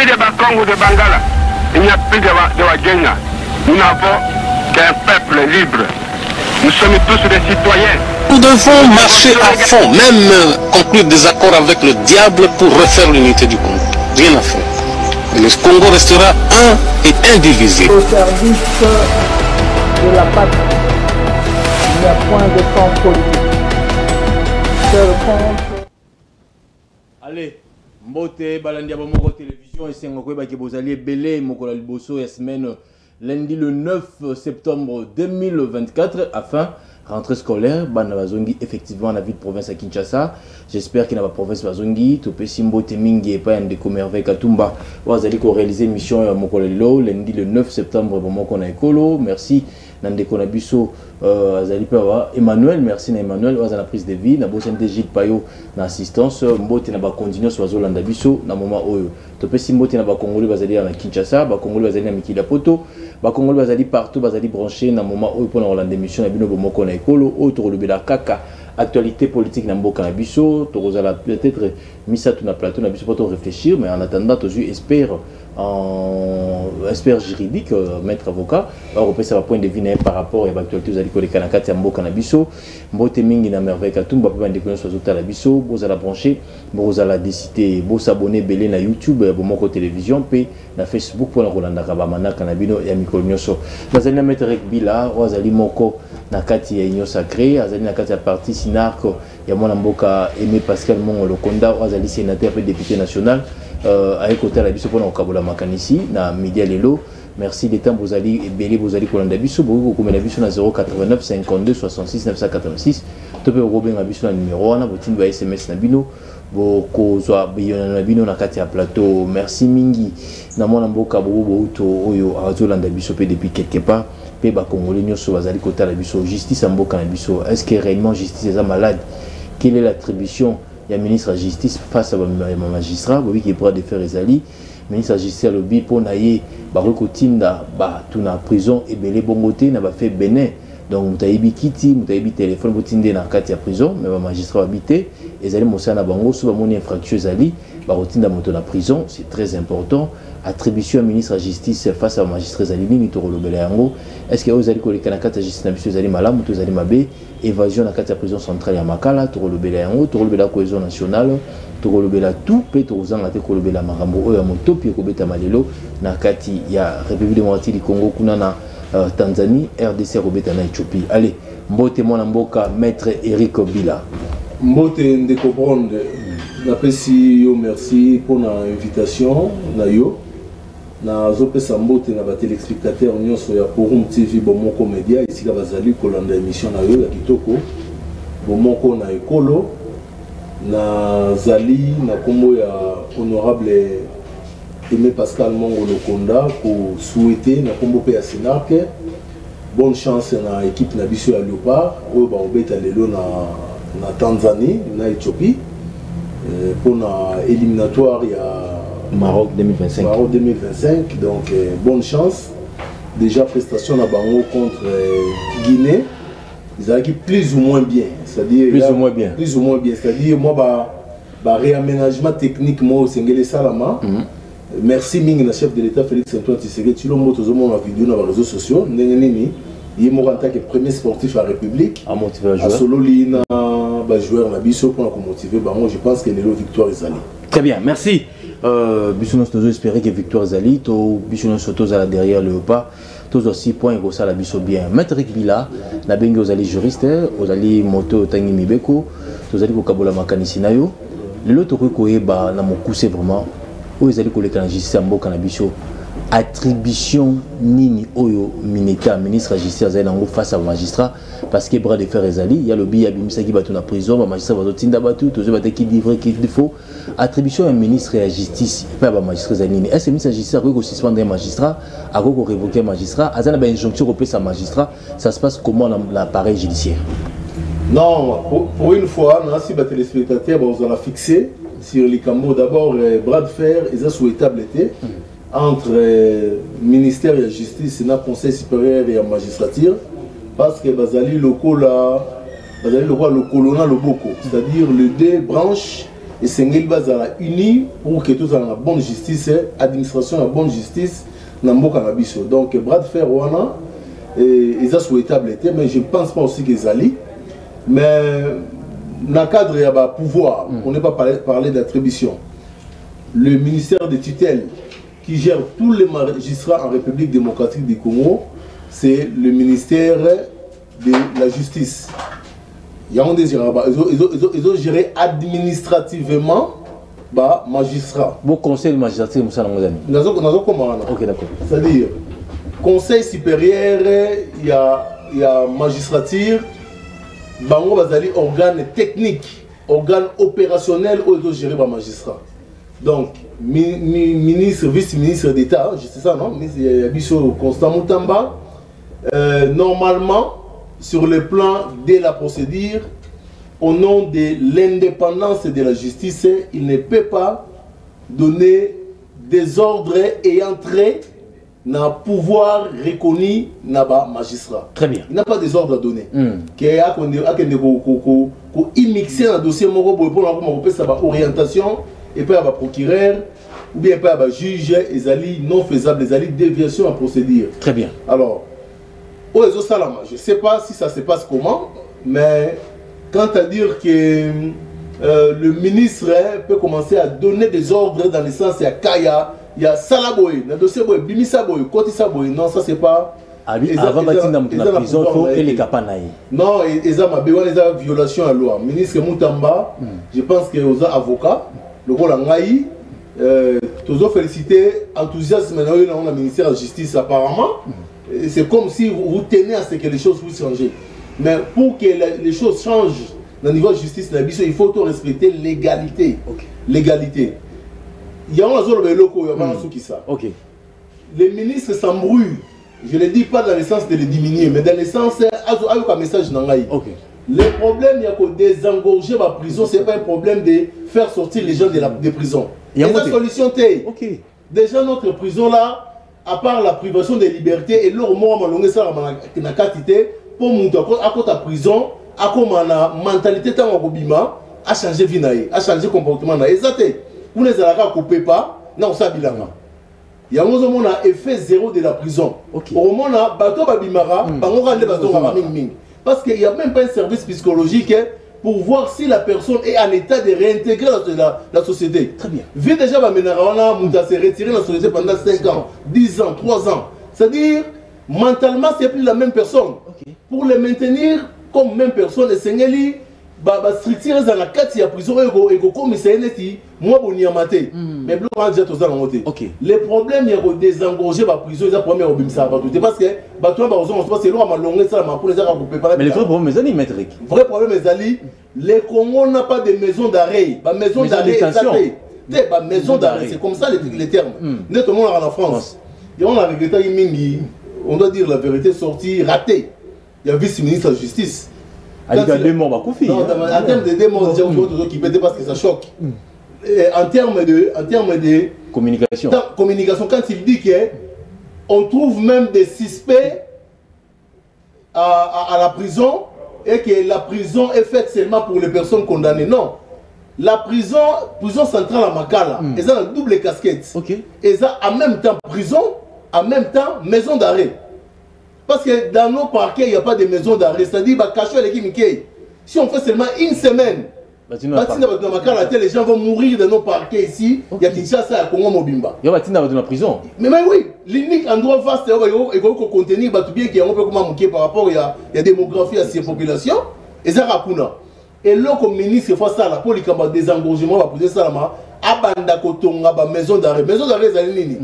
plus de Bakongo de Bangala, il n'y a plus de Wagenya. Nous n'avons qu'un peuple libre. Nous sommes tous des citoyens. Nous devons marcher à fond, même conclure des accords avec le diable pour refaire l'unité du Congo. Rien à faire. Le Congo restera un et indivisible. Au service de la patrie, il n'y a point de camp politique. Seul compte. Allez, Mbote, Balandia Bomoko Télévision, et Sengokwé Bakibozali, Belé, Mokola Liboso, et semaine lundi le 9 septembre 2024, afin rentrée scolaire, Banabazongi, effectivement, dans la ville de province à Kinshasa. J'espère qu'il n'y a pas province Bazongi, Topé Simbo Temingi et pas un déco merveille Katumba. Vous allez réaliser une mission à Mokolelo, lundi le 9 septembre, Bomoko na Ekolo. Merci. Nandeko Nabiso, Azali Pava, Emmanuel, merci na Emmanuel, à la prise de vie, na Bosente Gilles Payo, na assistance, Mbote na ba continuer sur Zolanda Biso, na moment oyo. Topé Simbote na ba Congolais bazali na Kinshasa, ba Congolais bazali na Mikila Poto, ba Congolais bazali partout, bazali branché na moment oyo pour na Rolanda émission na bino bomoko na ekolo, autre le bela kaka. Actualité politique na mboka na biso, tozala peut-être misa tout na plateau na biso pour réfléchir, mais en attendant tozu espère juridique, maître avocat, on ça va point de vue par rapport à l'actualité, vous allez connaître Kanakati à Mboka na biso, Mbote mingi na merveille Katumba, peut pas déconner sur la biso, vous allez brancher, vous allez décider, vous s'abonner belé na YouTube, vous moko télévision, puis na Facebook pour la Rolanda Kabamana Kanabino et Amikol Nyoso. Vous allez mettre rugby là, vous allez moko na kati ya union sacrée, vous allez na kati ya parti Sinarko, ya mwana mboka Aimé Pascal Mongo Lokonda, vous allez sénateur et député national. Avec côté la biso pour Kabola Makanisi na Media Lelo. Merci des temps vous allez belé vous allez kolanda biso beaucoup comme la biso na 089 52 66 986 to pe Robin na biso na numéro na botin ba SMS na bino boko zwa biyona na bino na kati ya plateau. Merci mingi na mona mboka bobo to oyo azolanda biso pe depuis quelque part pe ba congolais nyoso bazali côté la biso justice mboka na biso. Est-ce que réellement justice est malade? Quelle est l'attribution? Il y a le ministre de la Justice face à magistrat, qui est prêt de faire les alliés. Le ministre de la Justice a le bi pour naïe, barokotinda, tout na prison et belé bongoté n'a pas fait Bénin. Donc mutaïbi kiti, mutaïbi téléphone pour tinde na katia prison, mais le magistrat habité. Les alliés monsa na bango, souvent mon infractueux alliés, barotinda moto na prison, c'est très important. Attribution au ministre de la Justice face à magistrat alliés, ni toro le belé yango. Est-ce que vous allez coller la carte de justice na monsieur alliés malam, ou tous alliés mabé? Évasion dans la prison centrale à Makala, tu relèves la yango, tu relèves la cohésion nationale, tu relèves la tout, puis tu relèves la marambo, ya moto, puis tu relèves malelo, na kati ya République démocratique du Congo, kuna na Tanzanie, RDC relèves na Éthiopie. Allez, mbote mon mboka, maître Eric Bila. Mbote de comprendre, napesi yo merci pour l'invitation, na yo. Na zopesa mbote na ba téléspectateurs nyonso ya Forum TV bomoko média ici ka bazali kolanda émission na yo ya kitoko bomoko na ekolo na zali na kombo ya honorable Aimé Pascal Mongo Lokonda pour souhaiter na kombo pe ya Sinarke bonne chance na équipe na biso ya Léopard oyo ba obeta lelo na Tanzanie na Éthiopie pour na éliminatoire ya Maroc 2025. Maroc 2025, donc bonne chance. Déjà prestation à Bango contre Guinée, ils arrivent plus ou moins bien. C'est-à-dire plus ou moins bien. Plus ou moins bien. C'est-à-dire moi réaménagement technique moi au Sengele Salama. Merci Ming na chef de l'État Félix Antoine Tshisekedi. Tu l'as montré sur mon vidéo dans les réseaux sociaux. Nengenemi, il est en tant que premier sportif à la République. À motiver à jouer. À solo lina joueur na biso pour motiver Bango. Je pense que les victoires est allées. Très bien, merci. Bisounos nous espérer que victoire Zali, to Bisounos surtout derrière le pas, tous aussi points et ça la biso bien. Maître Bila, na bengi aux alliés juristes, aux alliés moto tangi mibeko, aux alliés kokabola makanisi nayo. Le lot koye ba na mokuse vraiment, aux alliés koleka na justice mboka na biso. Attribution nini oyo mineta ministre de la justice azali nango face à magistrat parce que bras de fer ezali il y a le bi abimisa ki bato na prison ba magistrat bato tinda bato tozo bato ki livrer qui défaut attribution un ministre de la justice pas ba magistrat ezali nini est-ce que ministre de la justice a ko suspendre un magistrat a ko révoquer un magistrat azana ba injonction ko pesa magistrat ça se passe comment dans l'appareil judiciaire? Non, pour une fois non si ba téléspectateurs on va fixer sur les cambos d'abord bras de fer ils ont souhaitable été entre ministère de la justice et le conseil supérieur et la magistrature parce que bazali locaux là bazali le colonna le boko c'est-à-dire les deux branches et Sengel Bazala unis pour que tout ait la bonne justice, administration la bonne justice, dans le Canabiso. Donc, bras de fer, ils sont souhaitables, mais je ne pense pas aussi qu'ils allaient. Mais dans le cadre du pouvoir, on n'est pas parlé d'attribution. Le ministère de tutelle qui gère tous les magistrats en République démocratique du Congo, c'est le ministère de la justice. Ils ont géré administrativement les magistrats. Bon conseil de magistrature, Moussa Langozani. Ok, d'accord. C'est-à-dire, conseil supérieur, il y a magistrature, bango bazali organe technique, organe opérationnel où ils ont géré les magistrats. Donc, ministre, vice-ministre d'État, c'est ça, non? Ministre Constant Moutamba, normalement, sur le plan de la procédure, au nom de l'indépendance de la justice, il ne peut pas donner des ordres ayant trait dans le pouvoir reconnu dans le magistrat. Très bien. Il n'a pas des ordres à donner. Il a immixé dans le dossier pour orientation et puis à procureur ou bien à juge, ils non faisables, ils déviation à procédure. Très bien. Alors, je ne sais pas si ça se passe comment, mais quant à dire que le ministre peut commencer à donner des ordres dans le sens, il y a Salaboy, dans le dossier Bimisaboy, Kotisaboy, non, ça c'est pas. Avant de dans la prison, il faut que les capanaïs. Non, ils ont une violation à la loi. Ministre Moutamba, je pense que aux avocats, le rôle en Ngaï, tous féliciter, enthousiasme dans le ministère de la Justice apparemment. C'est comme si vous tenez à ce que les choses puissent changer. Mais pour que les choses changent dans le niveau de justice, il faut respecter l'égalité. L'égalité. Il y a un zone de locaux, il y a un qui ça. Les ministres s'embrouillent. Je ne le dis pas dans le sens de les diminuer, mais dans le sens avec un message dans l'Aïe. Le problème, il y a que désengorger la prison, ce n'est pas un problème de faire sortir les gens de prison. Il y a une solution. Déjà, notre prison là, à part la privation de liberté, et leur mot na quantité pour monter à côté de prison, à comme la mentalité tant bima a changé vie a changé comportement na exacté. Pour les alaka couper pas, non ça bilanga. Il y a un effet zéro de la prison. Au moment là, bateau babimara, bango rande bateau ming. Parce qu'il n'y a même pas un service psychologique pour voir si la personne est en état de réintégrer la société. Très bien. Vu déjà, Mouta s'est retiré de la société pendant 5 ans, 10 ans, 3 ans. C'est-à-dire, mentalement, c'est plus la même personne. Pour les maintenir comme même personne, les Sengeli, structurer dans la 4 de prison, et comme c'est moi, bon, y a maté. Mais le problème, il y a désengorger la prison, il y a premier au bimsa. Parce que, c'est loin, mais le vrai problème, c'est maître. Le vrai problème, c'est le Congo n'a pas de maison d'arrêt. Maison d'arrêt, maison d'arrêt, c'est comme ça les termes. Nous, tout le monde en France. Et on a regretté, on doit dire la vérité, sortie, ratée. Il y a vice-ministre de la justice. Il y a 2 morts, en termes de 2 morts, qui peut parce que ça choque. En termes de communication. Quand il dit qu'on trouve même des suspects à la prison et que la prison est faite seulement pour les personnes condamnées. Non. La prison centrale à Makala, ils ont une double casquette. Ils ont en même temps prison, en même temps maison d'arrêt. Parce que dans nos parquets, il n'y a pas de maison d'arrêt. C'est-à-dire, si on fait seulement une semaine, les gens vont mourir dans nos parquets ici. Il y a Kinshasa, il y a Congo Mobimba. Il y a une prison. Mais oui, l'unique endroit vaste, il faut contenir bien qu'il y a un peu comme par rapport à la démographie à ces populations. Et ça, et là, comme ministre, il faut ça, pour les désengorgement, va poser ça, abanda kotonga maison d'arrêt. Maison d'arrêt, c'est nini.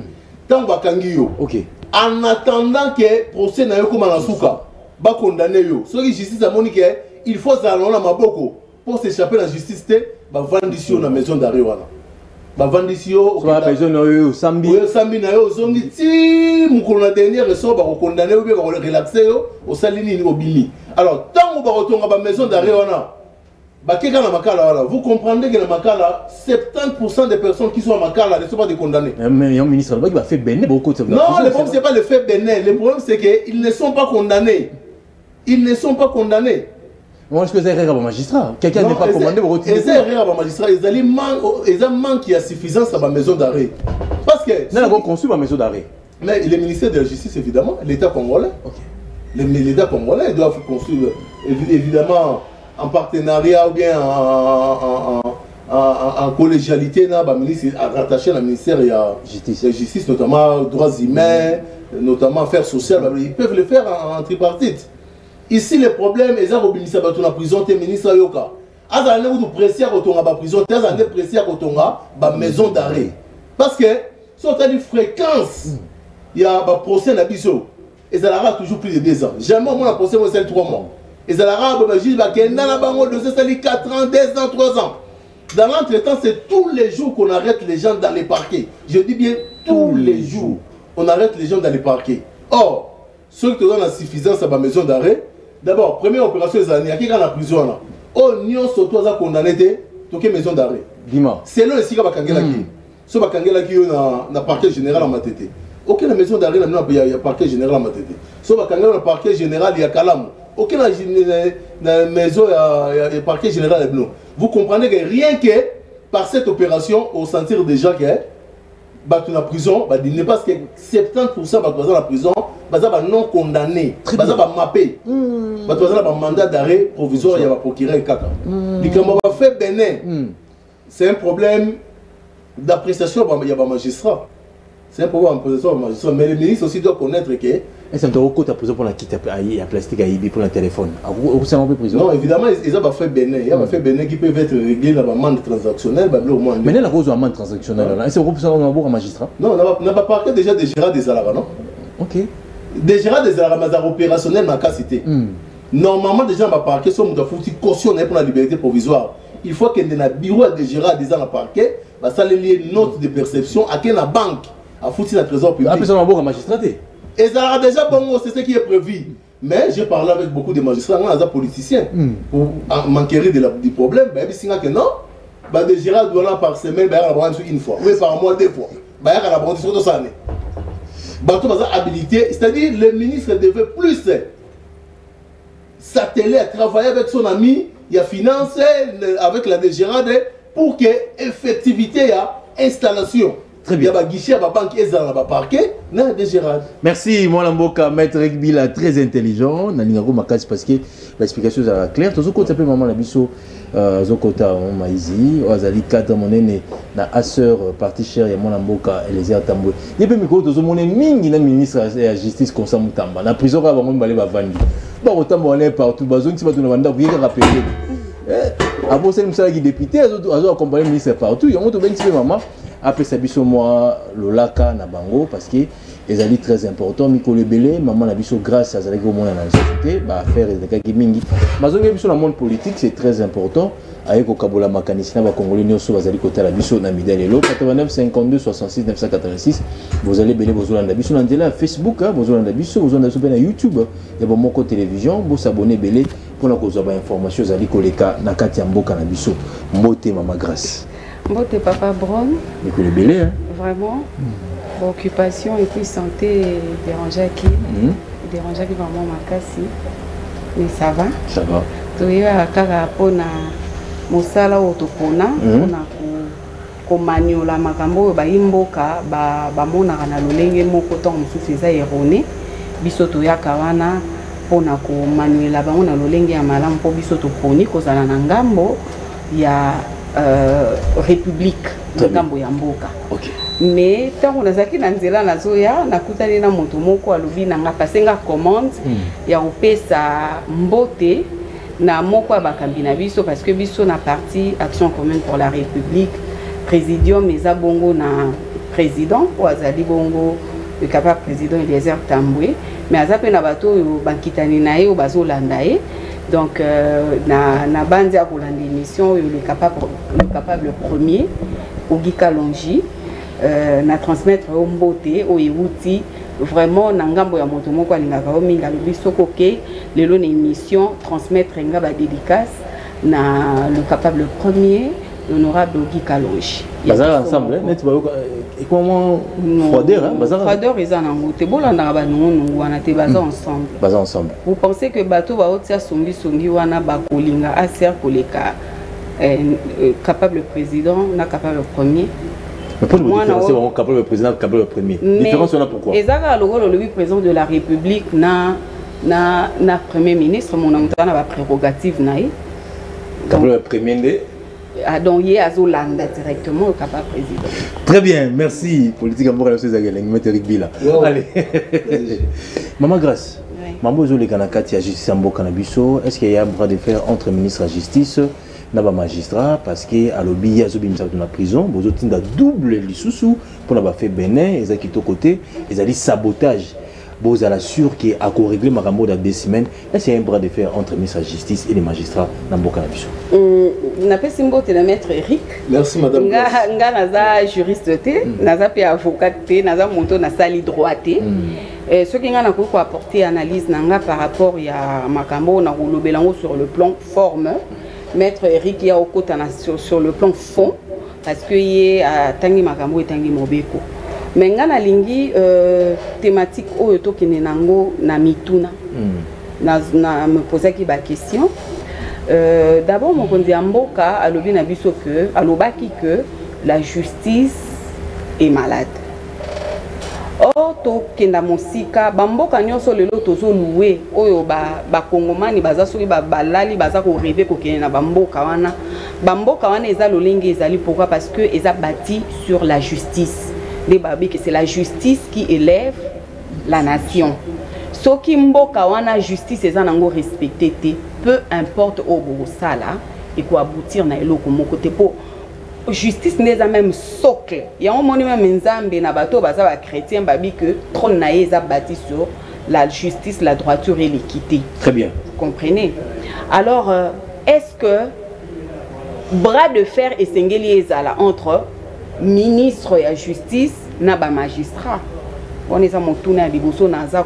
Tant que en attendant que le procès n'a pas comme souka, va condamner yo. Ce qui justice a monique, il faut ça dans la maboko pour s'échapper de la justice, va vendre ici dans la maison d'arrêt. Va vendre ici au sambi na yo zongi ti mukona dernier ressort va condamner ou bien va relaxer au salini au bimi. Alors tant on va retourner à la maison d'arrêt vous comprenez que dans Makala, 70% des personnes qui sont à Makala ne sont pas des condamnés. Mais il y a un ministre qui va faire béné beaucoup de... Non, le problème, ce n'est pas le fait béné. Le problème, c'est qu'ils ne sont pas condamnés. Ils ne sont pas condamnés. Moi, est-ce que c'est un magistrat? Quelqu'un n'est pas commandé pour retirer. C'est un magistrat. Ils ont manque à suffisance à ma maison d'arrêt. Parce que. Nous avons construit ma maison d'arrêt. Mais le ministère de la Justice, évidemment, l'État congolais. L'État congolais doit construire, évidemment, en partenariat ou bien en collégialité, rattaché à la ministère de la Justice, notamment droits humains, notamment affaires sociales. Ils peuvent le faire en tripartite. Ici, le problème, c'est que la prison, le ministre Yoka. Ils ont pressé à la prison, ils ont pressé à la maison d'arrêt. Parce que, si on a une fréquence, il y a un procès à Bisso, et ça aura toujours plus de 2 ans. Jamais on a un procès, c'est 3 mois. Et ça aura un juge qui est dans la banque de 4 ans, 2 ans, 3 ans. Dans l'entretemps, c'est tous les jours qu'on arrête les gens dans les parquets. Je dis bien tous les jours, on arrête les gens dans les parquets. Or, ceux qui donnent la suffisance à ma maison d'arrêt, d'abord, première opération des années, il y a qui la prison là. Oh, nous sommes tous condamnés à la maison d'arrêt. Dis-moi. C'est là aussi qu'il y a Bakangela qui. Si Bakangela qui est dans le parquet général à Matete. Ok, la maison d'arrêt, il y a le parquet général à Matete. Si Bakangela dans le parquet général, il y a Kalam. Ok, la maison, il y a le parquet général à Bno. Vous comprenez que rien que par cette opération, on sentir déjà que la prison, il n'est pas que 70% de la prison, non condamné, mappé. Il y a un mandat d'arrêt provisoire, il y a un procureur et caca. Fait Bénin, c'est un problème d'appréciation, il y a un magistrat. C'est un problème d'appréciation du magistrat. Mais le ministre aussi doit connaître que. Est-ce que tu as un prison pour la quitte à plastique à Ibi pour le téléphone? Non, évidemment, ils ont fait Bénin. Il y a fait Bénin qui peuvent être réglés dans la mandat transactionnelle. Mais il y a une amende transactionnelle. Est-ce que vous avez un magistrat? Non, on n'a pas parlé déjà de Gérard Desalara, non? Ok. De Gérard Desalara, mais opérationnel, ma cas cité. Normalement, déjà, on va parquer, si on doit faire cautionner pour la liberté provisoire. Il faut qu'il y ait un bureau de Gérard Desalara à parquet, ça lier une note de perception à la banque, à foutre la trésor public. Après, on va un magistrat. Et ça a déjà bon, c'est ce qui est prévu. Mais j'ai parlé avec beaucoup de magistrats, des politiciens, pour m'enquérir du problème. Ben, ils disent que non, de Gérard Douala par semaine, ben, il y a une fois, ou par mois, 2 fois. Ben, il y a une fois, 2 années. Bateau habilité, c'est-à-dire le ministre devait plus s'atteler à travailler avec son ami, il a financé avec la Gérard pour que effectivité il y a installation. Très bien. Il y a un guichet à la banque et à la parquet, non, de Gérard. Merci, moi, Lamboka, maître Ekbila, très intelligent. Nalingago Makas, parce que l'explication est claire. Tout ce qu'on appelle maman Labisso, Zokota, Maïzi, Ozali, 4 monnaie, na Asseur, parti cher, et mon Lamboka, et les Ertamboué. Il y a peu de monnaie mingi, le ministre de la Justice, comme ça, Moutamba. La prison, va vraiment aller vendre. Bon, autant on est partout, bazon, qui va tout le monde, vous pouvez rappeler. Après, c'est une député, ils ont accompagné le ministre partout. Ils ont tout bien dit, maman. Après ça, biso moi lolaka na bango parce que les alliés très importants. Mikolo Belé, maman la biso grâce à Zalego Mona dans la société, bah faire des cas mingi. Mazonga biso dans le monde politique c'est très important. Avec au Kabola Makanisina, va Congolais Nyoso va zali côté la biso na Midalelo 89 52 66 986. Vous allez belé vous la biso na Facebook, vous la biso, vous la sur YouTube. Il y a bon moko télévision, vous s'abonner belé pour la cause avoir information zali koleka na kati ya mboka na biso. Mbote mama grâce. Mbote papa Brown. Mikolo Belé hein. Vraiment. Occupation et puis santé dérangeait qui dérangeait vraiment ma casse. Mais ça va. Ça va. Tu as kaka pona mosala otopona pona ko maniola makambo ba imboka ba mona na lolenge moko to mususu eza erroné biso to yaka wana pona ko manuela ba mona lolenge ya malamu po biso to poni ko zala na ngambo ya république ngambo ya mboka. OK. Mais tant on a zaki na nzela na zoya nakutani na moto moko alobi na nga pasenga commande ya opesa mbote na moko bakambi na biso parce que biso na parti Action commune pour la République présidium eza bongo na président ou azali bongo le capable président Eliezer Tambwe mais azape na bato yo bankitani na ye o bazolanda ye donc na bandi akolanda émission le capable premier Ogika Longi na transmettre au mbote au euti vraiment na ngambo ya moto moko alingaka o minga lobi sokoke lelo na émission transmettre nga ba dédicace na le capable premier l'honorable Ogi Kalonji. Bazar ensemble, net et comment froideur, hein? Froideur ils en ont goûté. Bon là on a été basés ensemble. Basés ensemble. Vous pensez que bateau va otia songi wana ba kolinga aser koleka capable président, na capable premier. Mais pour nous différencier, on capable président, capable premier. Différence on a pourquoi? Ezaka le président de la République na premier ministre mon amtana ba prérogative naï. Capable premier donc il y a Zolanda directement au capable président. Très bien, merci. Politique amour à Eric Bila. Allez. Maman Grâce. Maman Zolé Kanakati a justice en Bokanabiso. Est-ce qu'il y a un bras de fer entre ministre de la justice et magistrat parce que à l'objet il y a dans la prison, vous avez un double lissousou pour avoir fait Bénin, ils ont quitté côté, ils ont dit sabotage. Vous êtes sûr qu'il a réglé ma dans 2 semaines. Est-ce qu'il y a un bras de fer entre le ministre de la Justice et les magistrats dans le Canabiso? Je suis maître Eric. Merci madame. Je suis juriste, je suis avocat, je suis na sali droit. Ce qui a apporté analyse par rapport à Makambo sur le plan forme. Maître Eric est sur le plan fond parce que il y a Tangi Makambo et Tangi Mobeko. Mais ngana lingi thématique oyo qui nenango na mituna na me poser qui ba question d'abord mon kondi amboka alobi na biso que alobaki que la justice est malade. Or to kenda mosika bamboka nyonso lelo tozo louer oyo ba kongomani baza soki ba balali baza ko rêver ko kena bamboka wana eza lolenge ezali pourquoi parce que eza bâti sur la justice. Que c'est la justice qui élève la nation. Ce qui mboka wana justice est en respecté, peu importe au sala et quoi aboutir na eloko mon côté pour justice n'est pas même socle. Il y a un monument nzambe na bato baza ba chrétien babi que trône na eza bâti sur la justice, la droiture et l'équité. Très bien. Vous comprenez? Alors est-ce que bras de fer et sengeli ezala entre ministre de la justice na ba magistrat? On est à mon tour à Biboso naza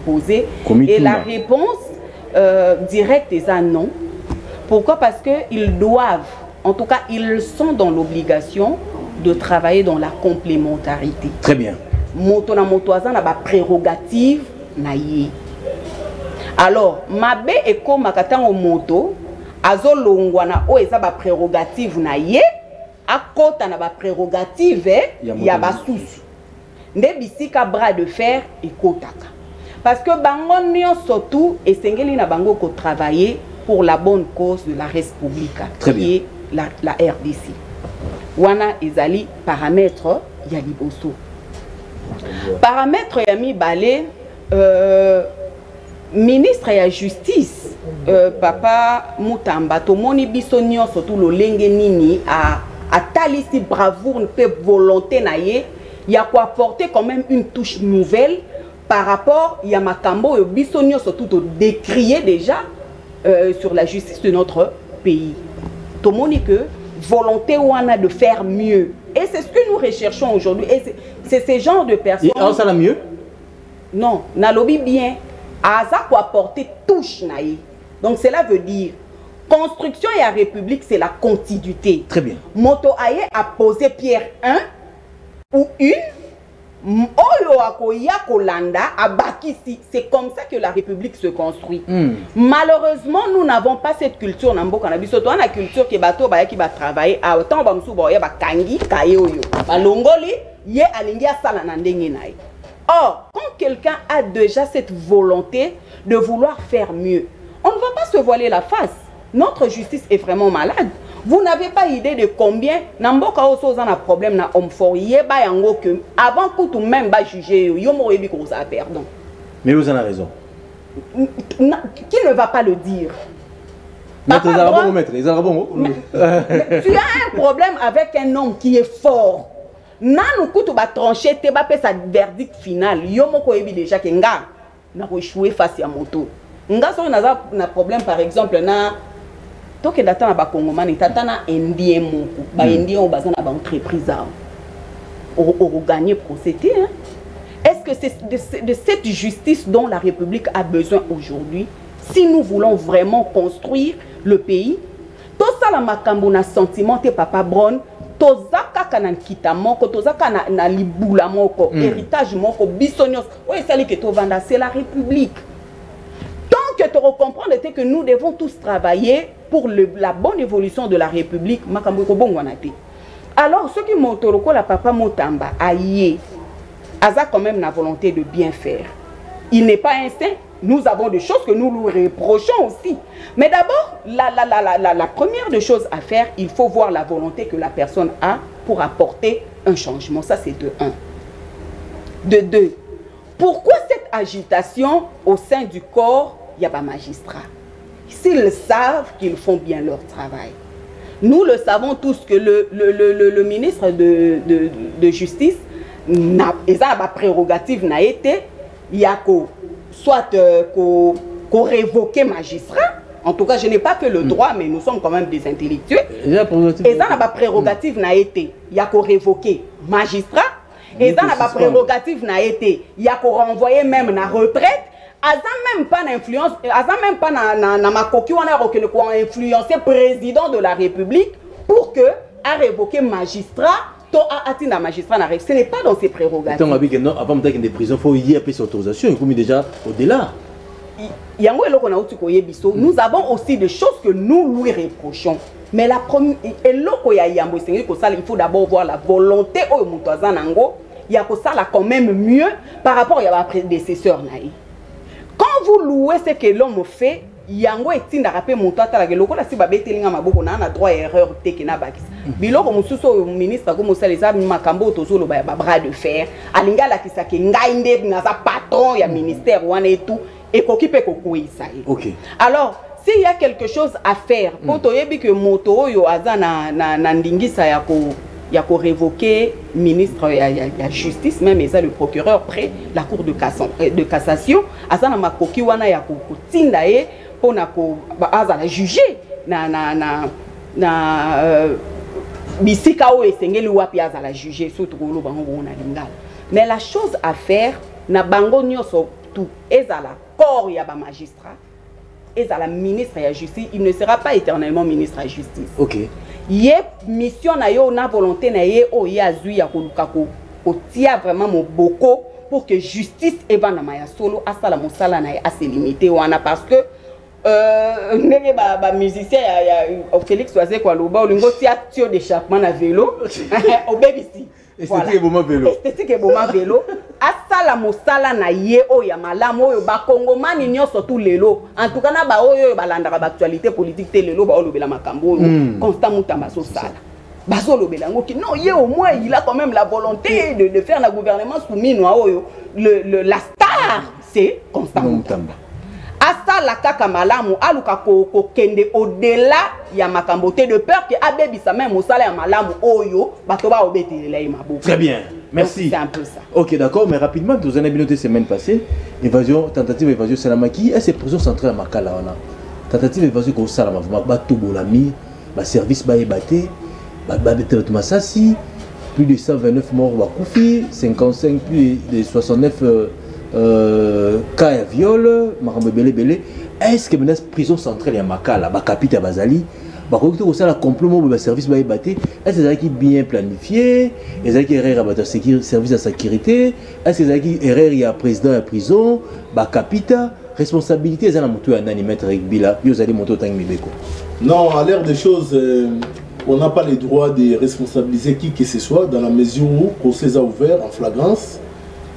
poser et la réponse directe est à non. Pourquoi? Parce que ils doivent, en tout cas ils sont dans l'obligation de travailler dans la complémentarité. Très bien. Moto na motoaza na ba prérogative na ye. Alors mabe eko makatango moto azolongwa na o eza ba prérogative na ye. À côté na ba prérogative ya basusu nde bisika bras de fer et kotaka parce que bango nyo surtout esengeli na bango ko travailler pour la bonne cause de la République qui est la RDC wana ezali paramètre ya liboso paramètre ya mibale ministre ya justice papa Mutamba tomoni biso nyo surtout lolenge nini à talisi bravoure peut volonté naie il y a quoi apporter quand même une touche nouvelle par rapport il y a Makambo et Bissonio surtout de décrier déjà sur la justice de notre pays. Tout le monde dit que volonté ou on a de faire mieux et c'est ce que nous recherchons aujourd'hui et c'est ce genre de personnes. Et ça la mieux? Non, na lobby bien à ça quoi apporter touche naie. Donc cela veut dire construction et la République, c'est la continuité. Très bien. Moto Aye a posé pierre 1 ou une. Oyo akoya kolanda a bakisi. C'est comme ça que la République se construit. Malheureusement, nous n'avons pas cette culture. Nambo kanabiso to na culture ke bato ba ki ba travailler a autant ba msubo ya ba kangi kaye oyo. Ba longoli ye alingi asala na ndenge naye. Or, quand quelqu'un a déjà cette volonté de vouloir faire mieux, on ne va pas se voiler la face. Notre justice est vraiment malade. Vous n'avez pas idée de combien Namboka Oso a un problème na homme fort. Yeba yango que avant que tout même ba juger yo mo yebi ko ça perdon. Mais vous en avez raison. Qui ne va pas le dire? Maître, tu as un problème avec un homme qui est fort. Nanu kutu ba trancher te ba pe sa verdict final. Yo mo ko yebi déjà que nga na ko échouer face à moto. Nga so na problème par exemple na donc il attend à Bakongomani, tatana indien moko, ba indien au bazan à entreprise au gagner procédé. Est-ce que c'est de cette justice dont la République a besoin aujourd'hui si nous voulons vraiment construire le pays? Tout ça la makambo na sentiment te papa Brown toza kaka na kita moko toza kaka na libula moko héritage moko bisonyos o esali que to vanda c'est la République. Tant que tu comprendre que nous devons tous travailler pour la bonne évolution de la République makambo ko bongo na te. Alors ceux qui montoroko la papa Motamba aïe Aza quand même la volonté de bien faire. Il n'est pas instinct. Nous avons des choses que nous lui reprochons aussi. Mais d'abord, la première des choses à faire, il faut voir la volonté que la personne a pour apporter un changement. Ça, c'est de 1. De 2, pourquoi cette agitation au sein du corps, il y a pas magistrat? S'ils savent qu'ils font bien leur travail. Nous le savons tous que le ministre de Justice, et ça, ma prérogative n'a été, il y a soit qu'on révoquer magistrat. En tout cas, je n'ai pas que le droit, mais nous sommes quand même des intellectuels. Et ça, ma prérogative n'a été, il y a qu'on révoquer magistrat. Et ça, ma prérogative n'a été, il y a qu'on renvoyer même la retraite. Aza même pas d'influence, aza même pas na ma coquille, on a influencé président de la République pour que à révoquer magistrat. Ce n'est pas dans ses prérogatives. Non, avant de des prisons, il faut y avoir cette autorisation. Il faut déjà au-delà. Nous avons aussi des choses que nous lui reprochons. Mais la première, il faut d'abord voir la volonté. Il y a ça quand même mieux par rapport à ma prédécesseur. Quand vous louez ce que l'homme fait, yango etinda rappel montant la geloko la siba betelinga maboko na droit à erreur teke na bakisa biloko mususu ministre ko mosaleza makambo tozolo ba bras de fer alinga la kisake ngai nde na za patron ya ministère wana et tout et kokipe kokuisa. OK. Alors s'il y a quelque chose à faire pour toyebi que moto yo aza na ndingisa ya ko révoquer ministre ya justice même ça le procureur près la cour de cassation aza na makoki wana ya ko tinda e pour la juger mais la chose à faire na bango nyoso tout ezala corps ya ba magistrat ezala ministre ya justice il ne sera pas éternellement ministre à justice. OK. Yé mission na yo na volonté na ye o ya zui ya koluka ko tia vraiment mon boko pour que justice ebana maya solo asala mosala na ya assez limité wana parce que nenge ba musicien ya Félix Oazé kwa loba olingo tia tio d'échappement na vélo au BBC esthétique bon vélo esthétique bon vélo asala mosala na ye o ya malamu oyo ba kongomani nyonso tout lelo en tout cas na ba oyo ba landaka ba actualité politique te lelo ba olobela makambo oyo Constant Mutamba so sala baso lobela ngoki non ye au moins il a quand même la volonté de faire la gouvernement soumis no oyo la star c'est Constant Mutamba. Asa la kaka malamu aluka ko kende au-delà ya makambote de peur que abebisa même osala ya malamu oyo bato ba obetelela maboko. Très bien. Merci. C'est un peu ça. OK, d'accord, mais rapidement nous en avons noté semaine passée évasion tentative évasion Salamaki et c'est prison centrale à Makala wana. Tentative évasion ko sala vraiment ba tobolami, ba service ba ebaté, ba traitement masasi, plus de 129 morts ba koufi, 55 plus de 69 cas de viol, est-ce que maintenant prison centrale à Makala, la capitale Bazali, la complot de service est-ce que bien planifié, est-ce que erreur à service de sécurité, est-ce que erreur il président de la prison, la capitale, responsabilité est la moto à maître Bila, vous allez monter au Non, à l'ère des choses, on n'a pas le droit de responsabiliser qui que ce soit dans la mesure où le procès a ouvert en flagrance.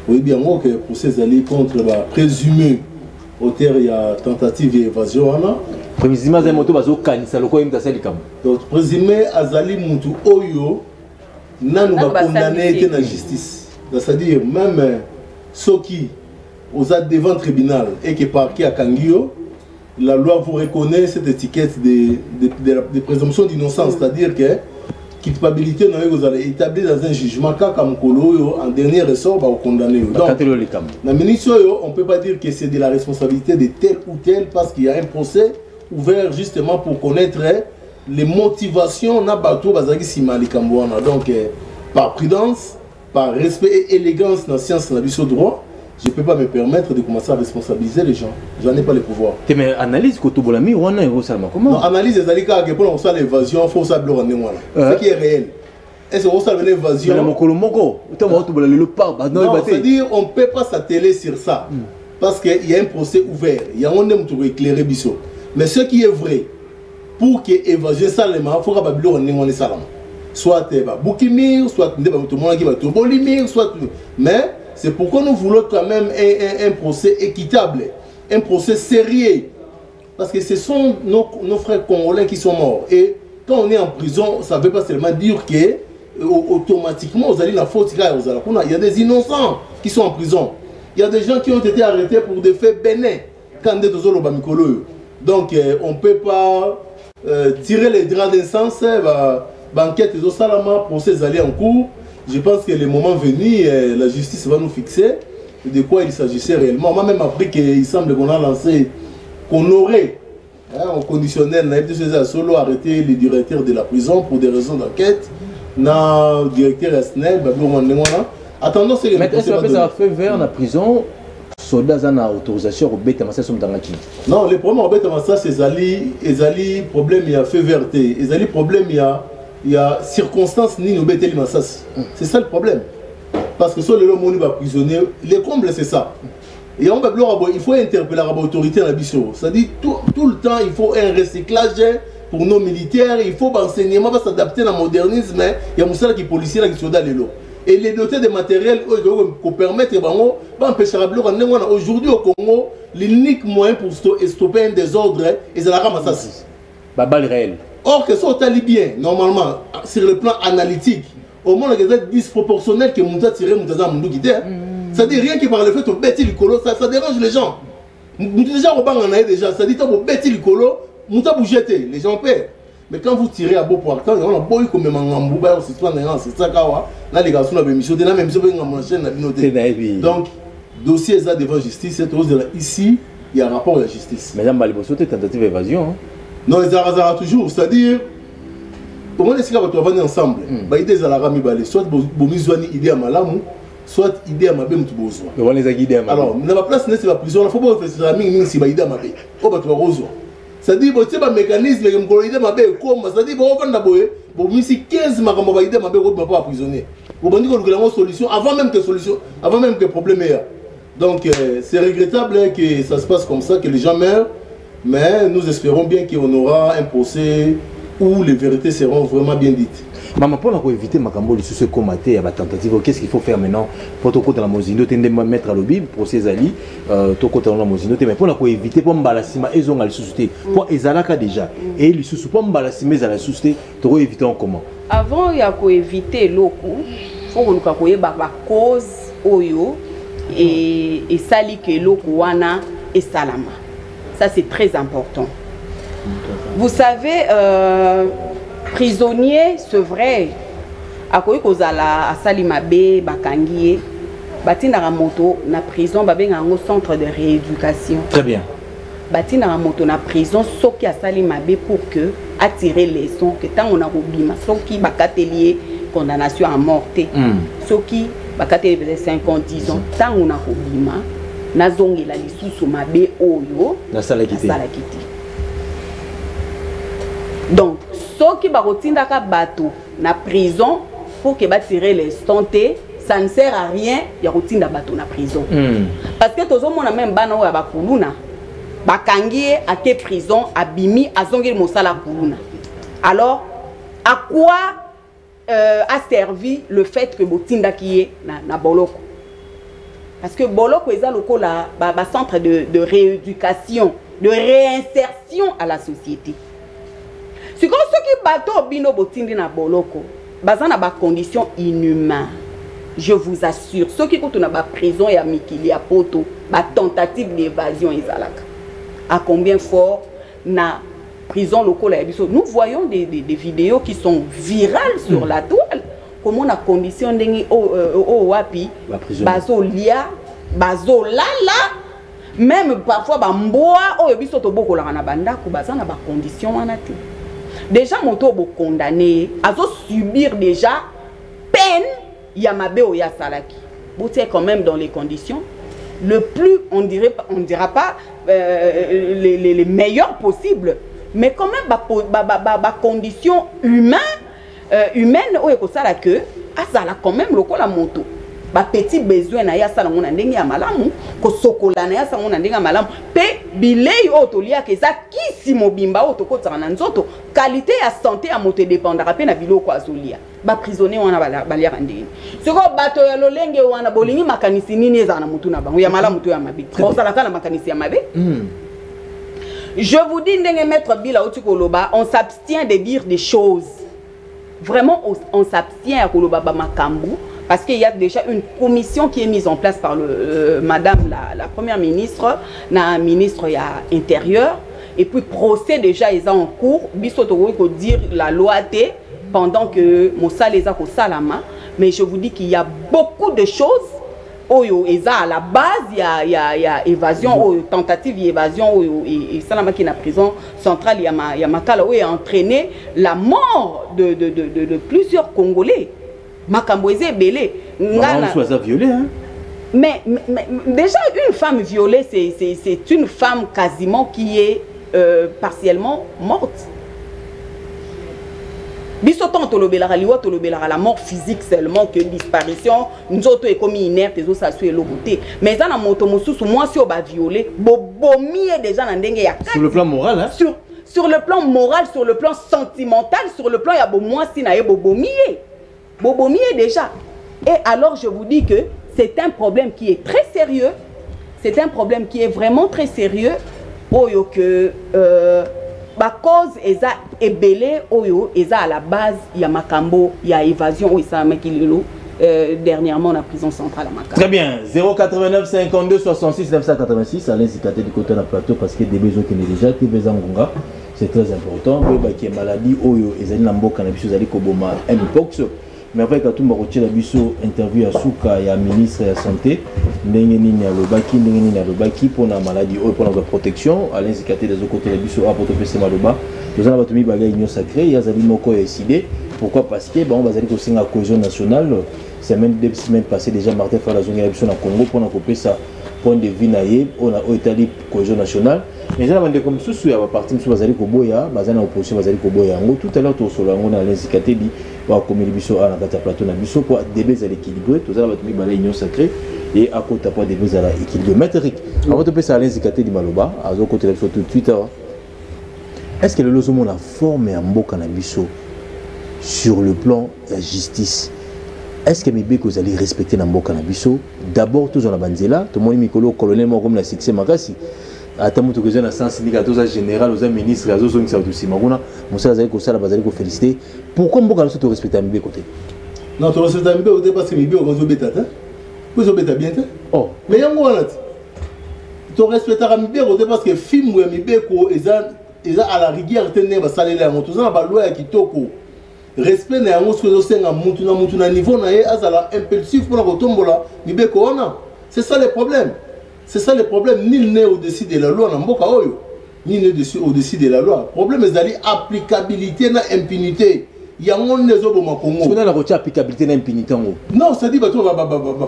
Oui, bien moi que le procès allé contre la présumé auteur il y a tentative d'évasion. Présumé azali moto bazo kanisa loko yimta sali kam. Donc présumé azali mutu oyo nanu ba condamné été na justice. C'est-à-dire même ceux qui osent devant tribunal et qui parquet à Kangio, la loi vous reconnaît cette étiquette de présomption d'innocence, c'est-à-dire que culpabilité vous allez établir dans un jugement en dernier ressort va condamner. Donc, la ministre, on ne peut pas dire que c'est de la responsabilité de tel ou tel parce qu'il y a un procès ouvert justement pour connaître les motivations na bateau bazaki simalikamboana. Donc par prudence, par respect et élégance dans la science na biso droit, je ne peux pas me permettre de commencer à responsabiliser les gens. Je n'en ai pas le pouvoir. Mais analyse que tu as mis, on a comment? Non, analyse les alliés qui pour l'évasion, il faut savoir ce qui est réel. Est-ce qu'on savoir l'évasion? Non, c'est-à-dire on ne peut pas s'atteler sur ça. Parce qu'il y a un procès ouvert. Il y a un homme qui éclairer Bissot. Mais ce qui est vrai, pour que l'évasion salement, il faut que Babylone soit soit Boukimir, soit tout le monde qui va Tobolimir, soit. Mais c'est pourquoi nous voulons quand même un procès équitable, un procès sérieux. Parce que ce sont nos frères congolais qui sont morts. Et quand on est en prison, ça ne veut pas seulement dire que automatiquement, vous allez la faute. Il y a des innocents qui sont en prison. Il y a des gens qui ont été arrêtés pour des faits bénins. Donc on ne peut pas tirer les draps d'un sens. Banquette et Salama, procès allés en cours. Je pense que le moment venu, la justice va nous fixer de quoi il s'agissait réellement. Moi même appris qu'il semble qu'on a lancé, qu'on aurait, en conditionnel, solo arrêté le directeur de la prison pour des raisons d'enquête. Le directeur SNEL, attendons ce que mais est-ce que ça a fait vers la prison? Soldats ont autorisation au bête massa sont dans la Chine. Non, le problème au bête massa c'est les problème il y a fait verté, les problème il y a circonstances ni nous bête massas. C'est ça le problème. Parce que sur le monde va prisonnier, les combles c'est ça. Et on va il faut interpeller l'autorité à la Bissau. C'est-à-dire tout le temps il faut un recyclage pour nos militaires, il faut l'enseignement va s'adapter à modernisme, il y a des policiers qui sont dans les lots. Et les dotés de matériel qui permettent d'empêcher la bloc. Aujourd'hui au Congo, l'unique moyen pour stopper un désordre, c'est la ramassage. Balle réel. Or que ça au bien, normalement, sur le plan analytique, au moins il y a disproportionnel que Moussa tiré Moussa Moundou qui c'est-à-dire rien que par le fait de bêter le colo, ça dérange les gens. Déjà au banc on a déjà, c'est-à-dire que bêter le colo, Moussa bougeté, les gens paient. Mais quand vous tirez à beau poids, quand on a beau comme un c'est ça là les garçons ont émission, la même chose dans chaîne donc dossier ça devant justice, ici il y a un rapport à la justice. Mais dans Baliboso tentative d'évasion. Non, ils ont toujours, c'est-à-dire comment est-ce qu'on va travailler ensemble? Bah idée à la rami balé, soit bomizwani idée à malamu, soit idée à mabé mutubozwa. Mais on les a guidés. Alors, dans la place n'est la prison, il faut pas faire ça mingi si bah idée à mabé. Oh bah tu vas rozwa. C'est-à-dire que c'est un mécanisme qui me dit mabé comme c'est-à-dire bon on va d'abord bon si 15 makambo ba idée mabé ko pas prisonnier. Bon on dit qu'on a une solution avant même que problème est. Donc c'est regrettable que ça se passe comme ça, que les gens meurent, mais nous espérons bien qu'on aura un procès où les vérités seront vraiment bien dites. Maman, pour éviter Makambo, ce comaté à la tentative, qu'est-ce qu'il faut faire maintenant pour tout côté de la Mozino, mettre à l'objet, procès Ali, tout côté de la Mozino, mais pour éviter, pour m'balassima, ils ont à la société, pour Ezalaka déjà, et les sous pour m'balassima à la société, pour éviter comment? Avant, il y a qu'à éviter l'oku, il faut qu'on ait la cause, oyo, et sali que l'oku wana et salama. Ça, c'est très important. Vous savez, prisonnier, c'est vrai. À quoi qu'on a Salimabe, Bakangie, Batina moto na prison, babé un centre de rééducation. Très bien. Batina moto na prison, ce qui a Salimabe pour que attirer les sons que tant on a oublié, ce qui bakatelier condamnation à mort. Ce qui bakatelier 50 10 ans, tant on a oublié, na zongi la lisusu mabe oyo, na salakiti. Donc, ceux qui barotinda ka bateau na prison pour que tirer les santé, ça ne sert à rien ya rotinda bateau na prison. Parce que tous on a même bana wa bakuluna. Bakangie à quelle prison abimi azongi mosala kuluna. Alors, à quoi a servi le fait que botinda qui est na boloko? Parce que boloko est le centre de rééducation, de réinsertion à la société. C'est comme ceux qui battent bino botindi na boloko, bazan na ba conditions inhumaines. Je vous assure, ceux qui sont na prison et à Mikili à poto, ba tentative d'évasion ezalaka. À combien fort na prison locale à Biso. Nous voyons des vidéos qui sont virales sur la toile. Comment on a condition dengi au wapi, bazo lia, bazo lala, même parfois ba mboa o Biso to boko la na banda ko bazan na ba condition wanati. Déjà, mon tour est condamné à subir déjà peine Yamabe ou Yasalaki. Vous êtes quand même dans les conditions. le plus, on dira pas les meilleurs possibles, mais quand même condition humaine où est ça là que ça a quand même le coup la moto. Petit besoin na ya sala ngona ndenge ya malamu ko sokola na ya sala ngona ndenge ya malamu pe bilei otolia ke za kisi mobimba otokotsa na nzoto qualité ya santé ya moto dépendra pe na biloko azolia ba prisonnier wana balia ndeni siko bato ya lolenge wana bolingi makanisi nini eza na mutu na bango ya malamu to ya mabe osala kala makanisi ya mabe. Je vous dis ndenge maître Bila Otikoloba, on s'abstient de dire des choses. Vraiment on s'abstient à koloba ba makambu. Parce qu'il y a déjà une commission qui est mise en place par madame la première ministre, la ministre intérieur, et puis procès déjà est en cours. Bisoto faut dire la loi T pendant que Moussa les a salama. Mais je vous dis qu'il y a beaucoup de choses. À la base, il y a évasion, tentative d'évasion, et salama qui est en prison centrale, il y a Makala où a entraîné la mort de plusieurs Congolais. Makamboise belé. Violé, hein? Mais déjà, une femme violée, c'est une femme quasiment qui est partiellement morte. Bisoton tolobelara liwa tolobelara la mort physique seulement que disparition. Nous autres est comme inerte, les autres ça suit l'oboté. Mais ça na moto mosusu moi si on va violer, bobomi est déjà dans dengue ya. Sur le plan moral, hein? Sur le plan moral, sur le plan sentimental, sur le plan ya bo moi si na bobomi. Bobomi est déjà. Et alors je vous dis que c'est un problème qui est très sérieux. C'est un problème qui est vraiment très sérieux. Oyo que cause eza ebele oyo eza à la base il y a makambo, il y a évasion ou ça makilelo dernièrement la prison centrale à Makambo. Très bien. 089 52 66 986 à l'incitation du côté de la plateau parce que des besoins qui n'est déjà qui besoin ngonga. C'est très important. Qui est maladie oyo ezali na mboka na biso ezali koboma mpox. Mais après quand tout le la biso interview à Souka et à ministre de la santé ndenge nini alobaki pour la maladie ou pour la protection à l'incitation des autres côtés de biso pour topesa maloba nous avons battu bagay union sacrée ya zali moko décidé pourquoi parce que bon bazali ko singa cohésion nationale deux semaines passées déjà Martin Fala zongi la biso na Congo pour na kopesa point de vue naie on a établi cohésion nationale mais ça va de comme sous ya parti sous bazali ko boya bazana opposition bazali ko boya ngo tout à l'heure to solo ngo na l'incitation bi wa comme biso à la plateau na biso pour débats à l'équilibre tout ça va battu bagay union sacrée et à côté pas des besoins à l'équilibre métrique avant de passer à l'incitation di maloba à côté de tout de suite. Est-ce que le logement a formé un beau cannabiso sur le plan de la justice? Est-ce que mes bécos vous allez respecter un beau cannabiso? D'abord, tous en la banzela, tout le monde est colonel, comme la succès Makasi. À ta moto que j'ai un sens syndicat, aux général, aux ministres, aux autres qui sont aussi Maguna, Moussa Zaï Kossala, Bazali ko féliciter. Pourquoi mon cannabiso te respecte un bé côté? Non, tu respectes un bé côté parce que mes bé ont bêta, hein? Vous avez bien, oh, mais y'a quoi là? Tu respectes un bé côté parce que film où mes bécos ils à la rigueur tenir ba salaire ya moto za ba loi ya kitoko respect na yango ce que osenga mutu na niveau na ye azala impulsif pour kotombola mibeko ona. C'est ça le problème. C'est ça le problème. Nul n'est au-dessus de la loi na mboka oyo. Nul n'est au-dessus de la loi. Problème ezali applicabilité na impunité. Yango nezo boma Congo. C'est la recherche applicabilité na impunité ngo. Non, ça dit ba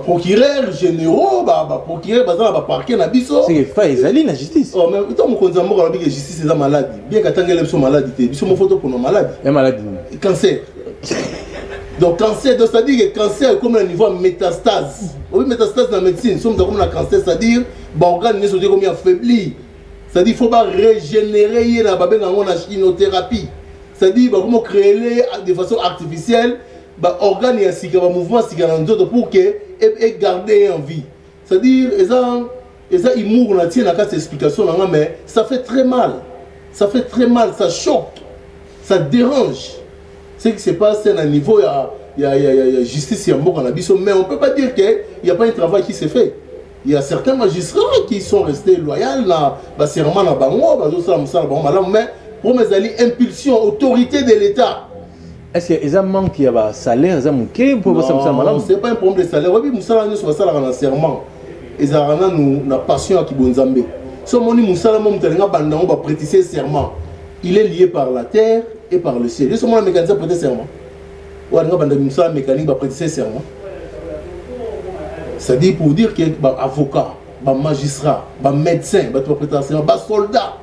procureur généraux ba procureur ba parquet na biso. C'est fa ezali na justice. Oh mais tant mon konza moko na bi que justice est maladie. Bien qu'atangela biso maladie té. Biso mo photo pour nos maladies. Et maladie. Cancer. Donc cancer, donc ça dit que cancer est comme un niveau métastase. Oui, métastase dans la médecine, nous sommes comme la cancer, c'est-à-dire l'organe ne sont comme affaibli. C'est-à-dire qu'il faut pas régénérer la chimiothérapie. C'est-à-dire qu'il faut créer de façon artificielle l'organe et un mouvement pour que et garder en vie. C'est-à-dire ils mourent dans cette explication, mais ça fait très mal. Ça fait très mal, ça choque, ça dérange. Ce qui se passe à un niveau, il y a justice, il y a mort en abysso, mais on ne peut pas dire qu'il n'y a pas un travail qui s'est fait. Il y a certains magistrats qui sont restés loyaux, serment na bango, mais pour mes alliés, impulsion, autorité de l'État. Est-ce qu'il y a un manque, il y a un salaire, il y a un non, ce n'est pas un problème de salaire. Oui, Moussala nous sommes un serment. Et ça a une passion à Kibonzambe. Si on dit Moussala nous va prêter serment, il est lié par la terre et par le ciel. Et ce moment, le mécanicien prêter serment. Ou alors, Moussala mécanique va prêter serment. C'est-à-dire pour dire qu'il y a un avocat. magistrat, médecin, soldat.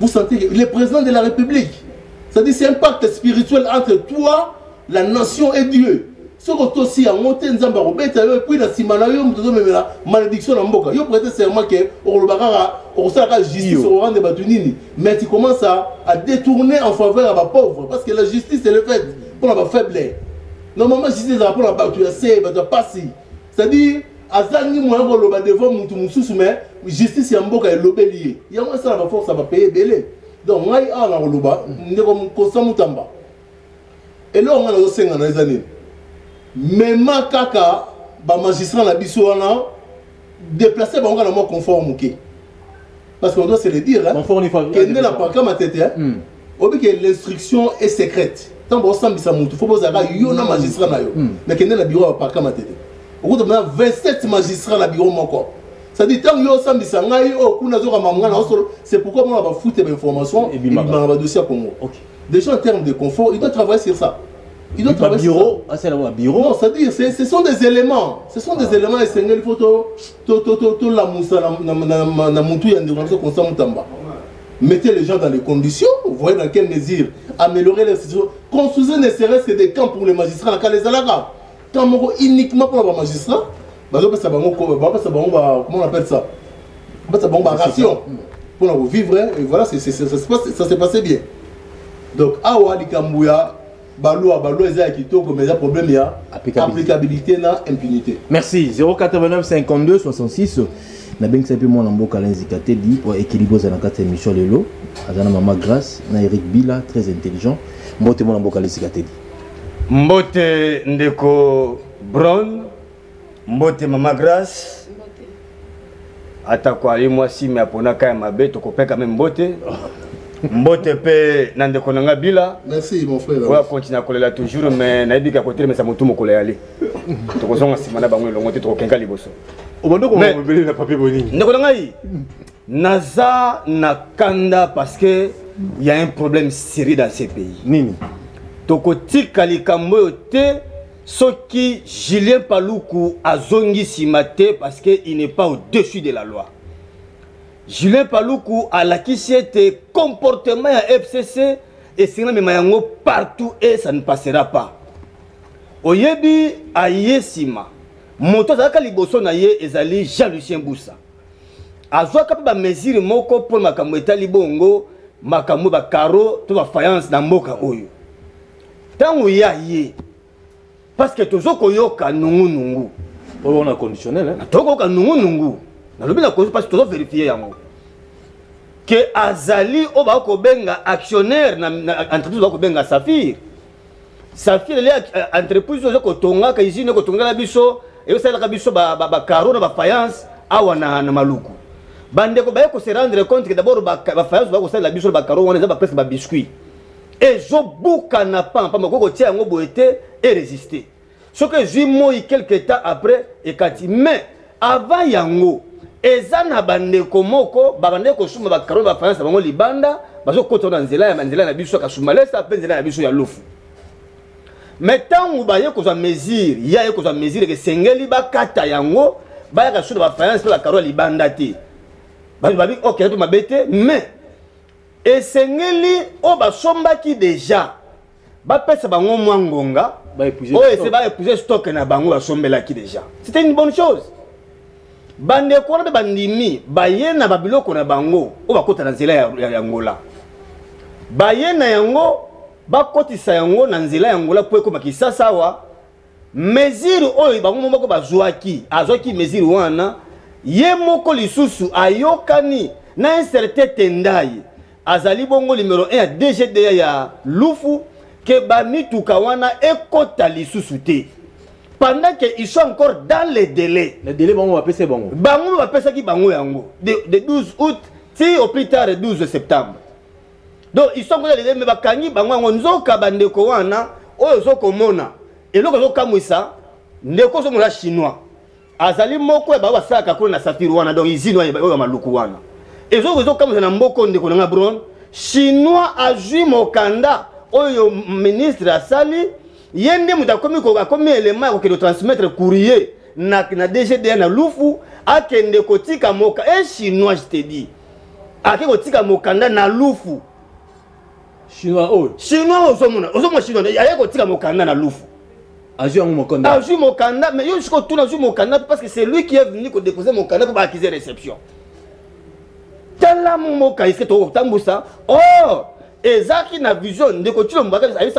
Vous sentez que le président de la République, c'est-à-dire c'est un pacte spirituel entre toi, la nation et Dieu. Ce que tu aussi as monté Nzamba Robeta et puis la Simanayo, la malédiction en Mboka. Yo prêté serment que on la justice au rang de Batunini. Mais tu commences à détourner en faveur de la pauvre parce que la justice est le fait pour la faible. Normalement, la justice est pour la battu, c'est passer. C'est-à-dire, Azani moi on devant mutu mususu mais justice ya Mboka est lobelié. Il y a moins ça la force ça va payer belé. Donc moi il a la loba, ndeko kosa mutamba. Et là on a aussi dans les années. Même kaka ba magistrat la biso wana déplacer ba ngana mo conforme ke. Parce qu'on doit se le dire hein. Conforme que ne la pas comme tête hein. Obi que l'instruction est secrète. Tant bon sambisa mutu faut poser ka yo na magistrat na yo. Mais que ne la bureau pas comme tête. Au bout de 27 magistrats la bureau mon corps. Ça dit tant yo sambisa ngai o kuna zo ka mamngana c'est pourquoi on va foutre des informations et bien on va dossier à Congo. Déjà en termes de confort, il doit travailler sur ça. Il doit travailler bureau, ah c'est là bureau. Non, c'est-à-dire ce sont des éléments. Ce sont des éléments essentiels. Il faut tout la moussa na mutu ya ndiko comme ça mutamba. Mettez les gens dans les conditions, vous voyez dans quelle mesure améliorer les situations. Construisez ne serait-ce que des camps pour les magistrats dans les Alaga. Quand uniquement pour les magistrats, comment on appelle ça? Ça ration pour vivre et voilà, ça s'est passé bien. Donc awa likambouya Baloua Eza Kitoko, mais il y a problème, il y a applicabilité na impunité. Merci. 089 52 66. Nabeng Sapi mon amboka l'inzikate dit pour équilibrer dans la émission Lelo. Azana Mama Grâce, na Eric Bila, très intelligent. Mbote mon amboka l'inzikate dit. Mbote Ndeko Brown, Mbote Mama Grâce. Atakwa ali mwasi me apona kaya mabe to kopeka même Mbote. Mbote pe Nandeko Nanga Bila. Merci mon frère. On va continuer à coller toujours mais na dit qu'à côté mais ça mutu mokole ali. To kozonga simana bango longo te to kenga liboso. Obando ko mbele na papier boni. Ndeko Nanga naza na kanda parce que il y a un problème sérieux dans ces pays. Nini. Tokotika likambo yote soki Julien Paluku azongi simate parce que il n'est pas au-dessus de la loi. Julien Paluku a l'acquis était comportement à FCC et c'est même partout et ça ne passera pas. Oyebi a yesima. Moto zaka liboso na ye ezali Jean-Lucien Boussa. Azwa kapi ba mesure moko pour makambo etali bongo makambo ba karo to ba faïence na mboka oyo. Tango ya ye parce que tozo koyoka nungu nungu. On a conditionnel hein. Toko ka nungu nungu. Na lobi na cause parce que tozo vérifier yango. Que Azali oba ko benga actionnaire na entreprise ba ko benga Safir. Safir le entreprise ozo ko tonga ka usine ko tonga la biso et ça la biso ba karo na ba faïence awa na maluku. Bande ko ba ko se rendre compte que d'abord ba faïence ba ko ça la biso ba karo wana za ba presque ba biscuit. Et zo buka na pa ko tia ngo boete et résister. Ce que j'ai moi quelques temps après et kati mais avant yango ezana bande komoko babande ko suma ba karo ba faïence bango libanda bazo kota na nzela na biso ka suma lesa penzela na biso ya lofu. Mais tant ou ba ye ko za mesure ya ye ko za mesure que sengeli ba kata yango ba ya ka suma ba faïence ba karo libanda ti. Ba bi OK to mabete mais et sengeli o ba somba ki déjà ba pesa bango mwangonga ba épuiser c'est ba épuiser stock na bango ba sombela ki déjà. C'était une bonne chose. Bande ko na bandimi bayena babiloko na bango o bakota na nzela ya Angola. Bayena yango bakotisa yango na nzela ya Angola po ko makisa sawa mesure oyo bango moko bazwaki azwaki mesure wana ye moko lisusu ayokani na un certain tendai azali bongo numéro 1 ya DGD ya Lufu que bamituka wana ekota lisusu te. Pendant qu'ils sont encore dans les délais. Les délais, on va passer bon. On va passer qui bango yango. De 12 août, si au plus tard, 12 septembre. Donc ils sont encore dans les délais, mais bakangi bango yango nzoka bandeko wana, oyo zoko mona. Et loko zo kamwisa, ndeko zo mona chinois. Azali moko ba ba saka ko na Safir wana, donc izino ya maluku wana. Et zo kamwisa na mboko ndeko na Bron, chinois azui mokanda oyo ministre asali. Yende muta komi ko komi élément ko transmettre courrier na DGD na lufu akende kotika moka et chinois je te dis ake kotika mokanda na lufu chinois oh chinois ozomona chinois aya kotika mokanda na lufu Azui Mokanda. Azui Mokanda, mais je suis tourné Azui Mokanda parce que c'est lui qui est venu déposer Mokanda pour acquérir réception. Tala Moka, est-ce que tu as entendu ça? Oh, et ça qui n'a vision de continuer à faire ça, il y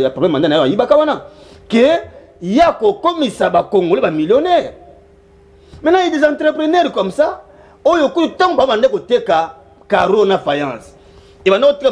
a problème maintenant, il y a que il y a comme ça va Congolais millionnaire. Maintenant il y a des entrepreneurs comme ça. Oh, il y a tant de gens qui ont Carona Faïence. Et maintenant notre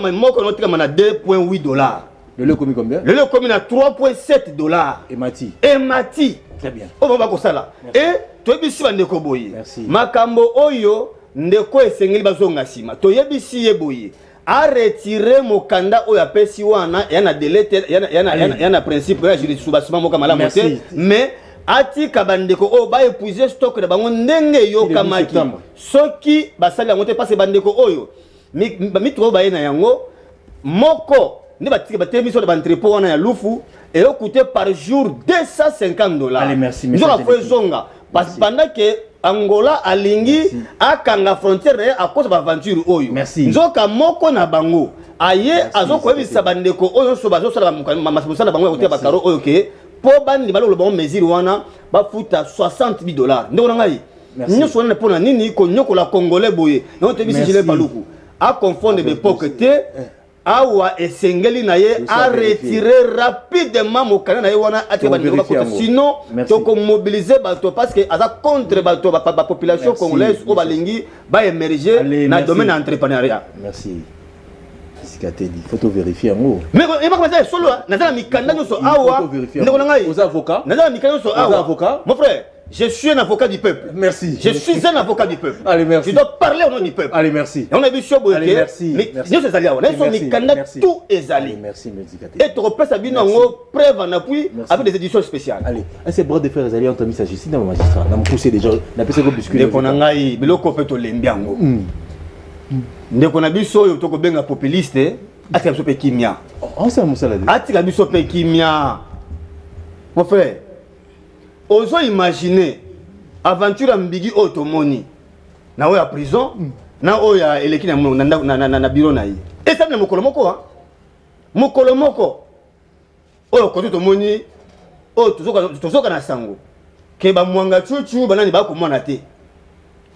on a 2,8 $. Le lait commis combien? Le lait commis à 3,7 $. Et Mati. Et Mati. Très bien. On va voir ça là. Et tu es ici Ndeko Boye. Merci. Makambo Oyo Ndeko Esengeli Bazonga Sima. Tu es ici Boye. A retiré Mokanda Oya Pesi wana yana delete yana principe ya juri subasuma moka malamu te. Mais ati kabandeko o ba épuiser stock de bango ndenge yo kamaki. Soki basali yango te parce bandeko oyo. Mi to ba na yango moko ni batika batemiso de l'entrepôt wana ya lufu et au coûté par jour $250. Allez, merci. Nous avons fait zonga parce que pendant que Angola alingi akanga frontière à cause de l'aventure oyo. Merci. Nzoka moko na bango aye azoko ebisa bandeko oyo so bazo sala masala bango ya bakaro oyo ke po bandi balo bango mesure wana ba futa $60 ndeko ngai. Nyoso wana pona nini ko nyoko la congolais boye. Non te bisi jile paluku. A confondre l'époque te Awa Esengeli Naye a retiré rapidement mon canal Naye wana sinon tu mobiliser parce que à contre la population congolaise au Balingi va émerger dans le domaine entrepreneuriat. Merci. Il faut vérifier en haut. Mais il m'a dit solo nazala mikanda nyoso awa ndeko ngai aux avocats nazala mikanda nyoso awa avocats mon frère. Je suis un avocat du peuple. Merci. Je suis un avocat du peuple. Allez, merci. Tu dois parler au nom du peuple. Allez, merci. Et on a vu sur Boye. Allez, merci. Nous sommes allés. Tout est allé. Merci, et tu repasses à bien en preuve en appui avec des éditions spéciales. Allez, ces bras de fer, les alliés ont mis sa justice dans le magistrat. On a poussé des gens. On a poussé des biscuits. On a eu le copé de l'Embiango. On a vu ça, on a populiste. Atika biso pe kimia. On s'est amusé là-dedans. Atika biso pe kimia. Mon frère, osons imaginer aventure ambigi otomoni na oya prison na oya eleki na bureau na yi et ça na mokolo moko oyo koto tomoni oyo tozoka na sango ke ba mwanga chuchu banani ba komona te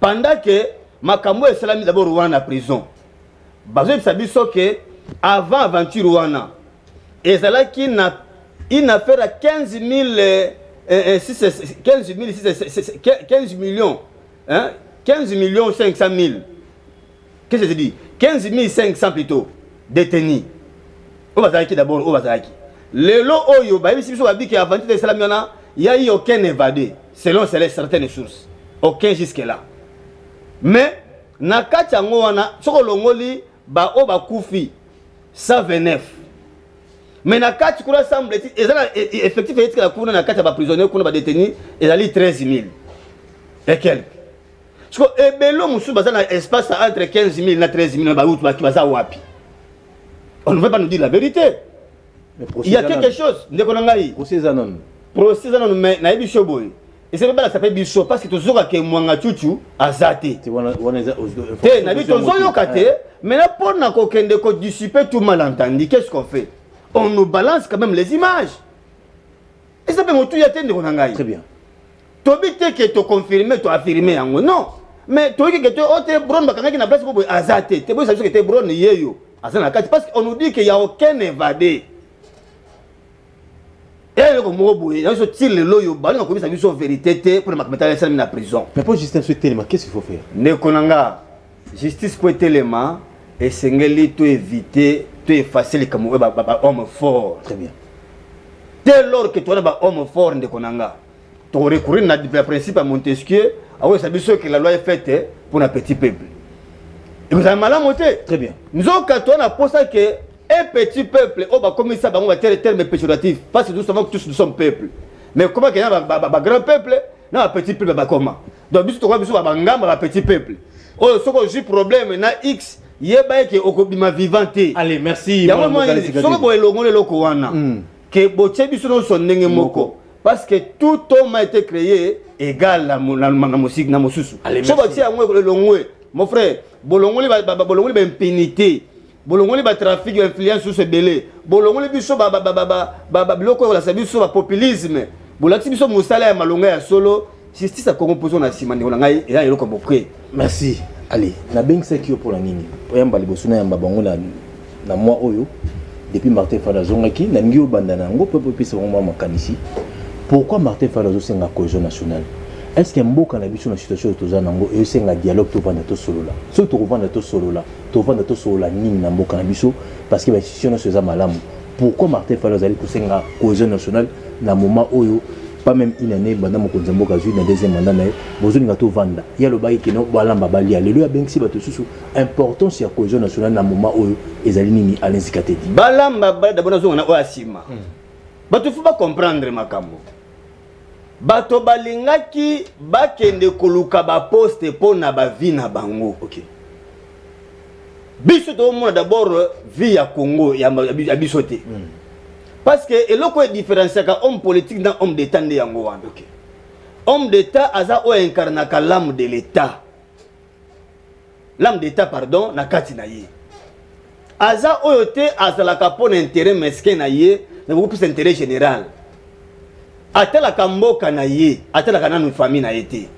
pendant que makambo esalami d'abord wana na prison bazo biso ke avant aventure wana ezalaki na une affaire à 15 millions, hein? 15 millions 500 000. Qu'est-ce que je dis? 15 500 plutôt détenus. Au Bazaki d'abord, au Bazaki. Le lot oyo, si vous avez dit qu'avant de cela, il n'y a eu aucun évadé, selon certaines sources. Aucun jusque-là. Mais, Nakachango wana, Sokolongoli, ba o ba kufi, 129. Mais na kati kula semble effectif est que la cour na kati ba prisonnier ko ba détenu et ali 13 000 et quelques. Parce que ebelo musu baza na espace entre 15 000 na 13 000 ba outu ba kibaza wapi. On ne veut pas nous dire la vérité. Il y a quelque chose ndeko ngai. Procès anon. Procès anon mais na biso boy. Et c'est pas ça s'appelle biso parce que tozoka ke mwanga chuchu azate. Te na biso zoyoka te mais na pour na ko kende ko dissiper tout malentendu. Qu'est-ce qu'on fait? On nous balance quand même les images. Et ça peut me tuer à tendre qu'on a. Très bien. Tu habites que tu confirmes, tu affirmes. Non. Mais tu dis que tu es bron, qui n'a place pour azater. Tu peux savoir que tu es bron, parce qu'on nous dit qu'il n'y a aucun évadé. Et comme moi, il y a ce tir le loyo, on a commis sa vérité pour mettre la prison. Mais pour justice sur Téléma, qu'est-ce qu'il faut faire? Ne konanga. Justice pour Téléma et Sengeli tout éviter. Tu es facile comme homme fort. Très bien. Dès lors que tu as un homme fort de Konanga, tu aurais recouru au principe à Montesquieu, alors ça veut dire que la loi est faite pour un petit peuple. Et vous avez mal à monter. Très bien. Nous avons quand on a posé que un petit peuple, on va commettre ça, on va dire terme péjoratif, parce que nous savons que tous nous sommes peuple. Mais comment qu'il y a un grand peuple, un petit peuple, comment? Donc, nous avons un petit peuple. Oh, ce que j'ai problème, il y a X. Allez, merci. Que boche biso no sondenge moko parce que tout homme a été créé égal à musique na mosusu. So ba tia ngwe le longwe mon frère bolongoli ba impunité bolongoli ba trafic influence sur ce belé bolongoli biso ba biloko la sabiso ba populisme bolati biso musala ya malonga ya solo justice a Congo pozo na sima ndeko ngai ya eloko bokwe. Merci. Allez, na bengisa kio pour la nini oyamba libosuna yamba bango na moi oyo depuis Martin Fayulu zongaki na ngio bandana ngo pepe pesa vraiment makanisi. Pourquoi Martin Fayulu senga cohésion nationale? Est-ce que mboka na biso na situation to zana ngo e senga dialogue to vanda to solo là? So to vanda to solo là, to vanda to solo là nini na mboka na biso parce que ba institution na seza malamu. Pourquoi Martin Fayulu zali ko senga cohésion nationale na moment oyo pas même une année banda mokonzi mboka zui na deuxième mandat na bozoni ngato vanda. Ya lo bayi keno balamba bali alelo ya bengsi bato susu importance ya cohésion nationale na moment oyo ezali nini alinzikate di. Balamba bali d'abord zo na oasima. Bato fu ba comprendre makambo. Bato balingaki bakende koluka ba poste po na ba vie na bango. OK. Biso to mona d'abord vie ya Congo ya bisote. Parce que eloko est différencié ka homme politique dans homme d'état nde yango wana. OK. Homme d'état aza o incarna ka l'âme de l'état. L'âme d'état pardon na kati na ye. Aza oyote azala ka pona intérêt mesquin na ye, na beaucoup plus intérêt général. Atela kamboka na ye, atela kana na famille na yete.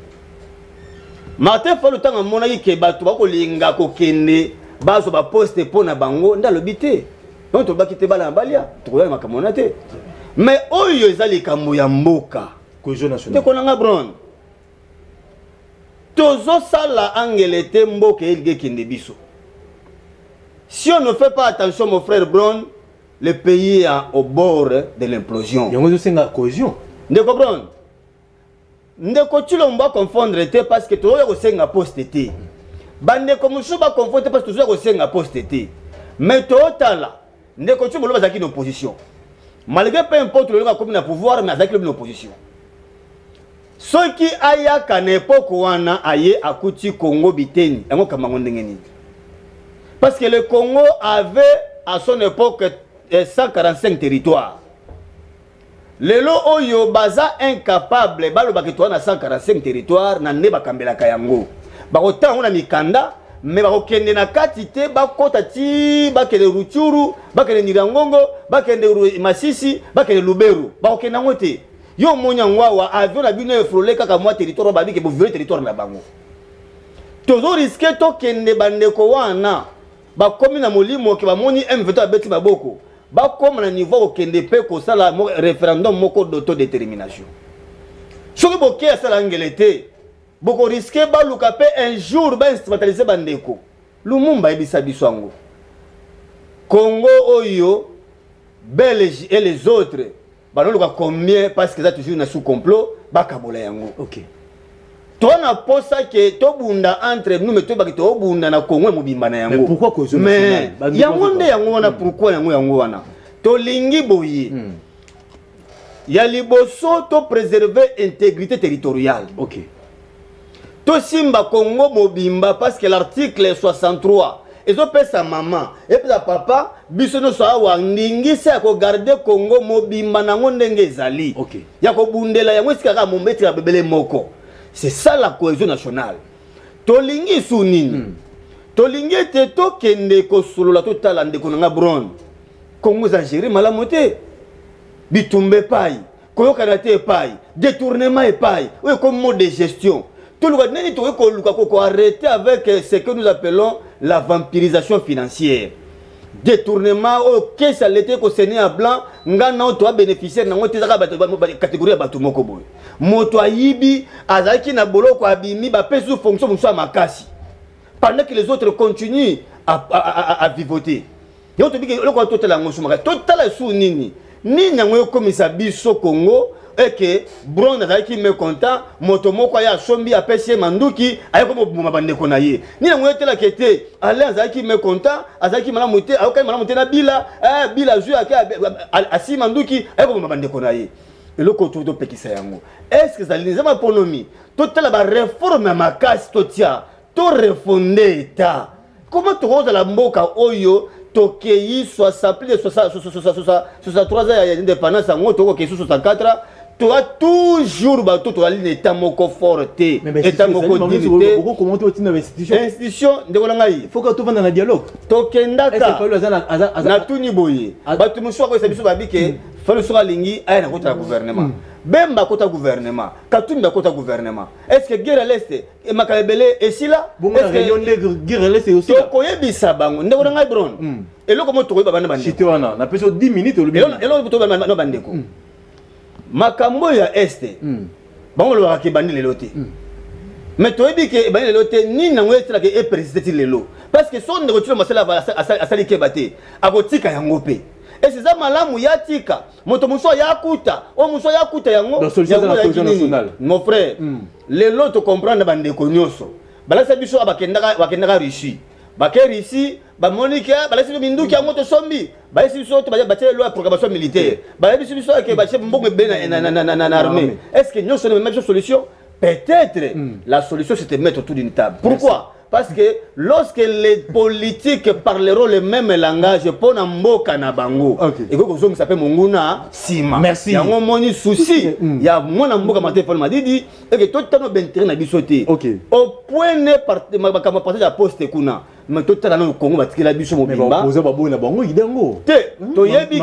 Martin Fayulu tanga mona yike bato bako linga ko kende bazo ba poste po na bango nda lobité. Donc to bakite bala balia, to koya makamona te. Mais oyo ezali kambo ya mboka, cohésion nationale. te konanga bron. Tozo sala angelete mboka elge kende biso. Si on ne fait pas attention mon frère Brown, le pays est au bord de l'implosion. Yango zo senga cohésion. Ndeko Brown. Ndeko tilo mba confondre te parce que tozo ko senga poste te. Bandeko musu ba confondre parce que tozo ko senga poste te. Mais totala ndeko tilo mba zaki d'opposition. Malgré peu importe le comme na pouvoir mais zaki l'opposition. Ceux qui aya kana époque wana aye akuti Congo biteni. Yango kamango ndengeni. Parce que le Congo avait à son époque 145 territoires. Le lo oyo baza incapable balo bakitwa na 145 territoires na ne bakambela kayango. Bakota na mikanda mais bakokende na katite bakota ti bakele Ruchuru, bakele Nirangongo, bakele Masisi, bakele Luberu. Bakokenda ngote. Yo monya ngwa avion na bino efrole kaka mwa territoire babike bo violer territoire na bango. Tozo risque to kende bandeko wana ba komi na molimo ke ba moni M23 abeti baboko ba comme na niveau okende pe ko sala référendum moko d'autodétermination. Soki boke asala ngelete boko risquer ba luka pe un jour ba instrumentaliser bandeko. Lumumba ebisa biswango. Congo oyo Belge et les autres ba luka combien parce que ça toujours na sous complot ba kabola yango. OK. Toi na posa que to bunda entre nous mais to ba to bunda na Congo mobimba na yango. Mais pourquoi cohésion nationale? Mais yango nde yango wana pourquoi yango wana? To lingi boyi. Ya liboso to préserver intégrité territoriale. OK. To simba Congo mobimba parce que l'article 63 ezo pesa maman et pesa papa biso no so awa ndingi se ko garder Congo mobimba nango ndenge ezali. OK. Ya ko bundela yango sikaka mombeti ya bebele moko. C'est ça la cohésion nationale. Tolingi sunini. Tolingi te to kende ko solola to tala ndeko nga Brown. Congo za gérer malamu te. Bitumbe pai, koyoka te pai, détournement et pai. Oui, comme mode de gestion. Tout le monde ko arrêter avec ce que nous appelons la vampirisation financière. Détournement au caisse à l'été ko séné à blanc, ngana to bénéficiaire na ngote zaka catégorie ya batu moko boy. Moto ayibi azaki na boloko abimi ba pesu fonction muso makasi. Pendant que les autres continuent à vivoter. Yo to biki loko to tela ngoso maka. To tala su nini? Ni nyango komisa biso Congo et que Brown azaki me content moto moko ya sombi apesi manduki ayako mo bandeko na ye. Ni nyango tela kete ale azaki me content azaki malamu te ayoka malamu te na bila bila zu asi manduki ayako mo bandeko na ye. Eloko to pekisa yango. Est-ce que ça linzama économie totala ba réforme makasi to tia to refonder état. Comment tu roses la mboka oyo tokei soit s'appeler 63 ans d'indépendance en gros toko ke 64 tu as toujours bato to ali état moko forte état moko dignité comment tu as institution institution ndekola ngai faut que tu vanda na dialogue to kendaka na tuni boye bato muso ko sabiso babike falo so alingi aya na kota gouvernement bemba kota gouvernement katumba kota gouvernement est-ce que guerre l'est et makalebele esila est-ce que réunion guerre l'est aussi to koyebisa bango ndekola ngai bron eloko mo to koyeba bana bande chité wana na peso 10 minutes eloko to bana no bandeko makambo ya este bango lo ke bandi lelo te mais toyebi ke bandi lelo te ni nango etela ke e président lelo parce que son ndeko tilo masala asali ke bate akotika yango pe et c'est ça malamu ya tika moto muso ya kuta o muso ya kuta yango dans solution de la cohésion nationale mon frère lelo to comprendre bandeko nyoso balasa biso abakendaka Russie bake Russie bamonike balasi binduki yango to sombi balasi biso to batie loi programmation militaire balasi biso ke batie mbongo be na armée est-ce que nous sommes même solution peut-être la solution c'est de mettre autour d'une table pourquoi parce que lorsque les politiques parleront le même langage pour mboka na bango et que kozongi s'appelle monguna sima merci yango moni souci ya mona mboka matéphone madidi et que tout tano bentere na bisoté au point ne bakama partage ya poste kuna mais tout tano Congo batikela biso mo bimba poser babo na bango idango te toyebi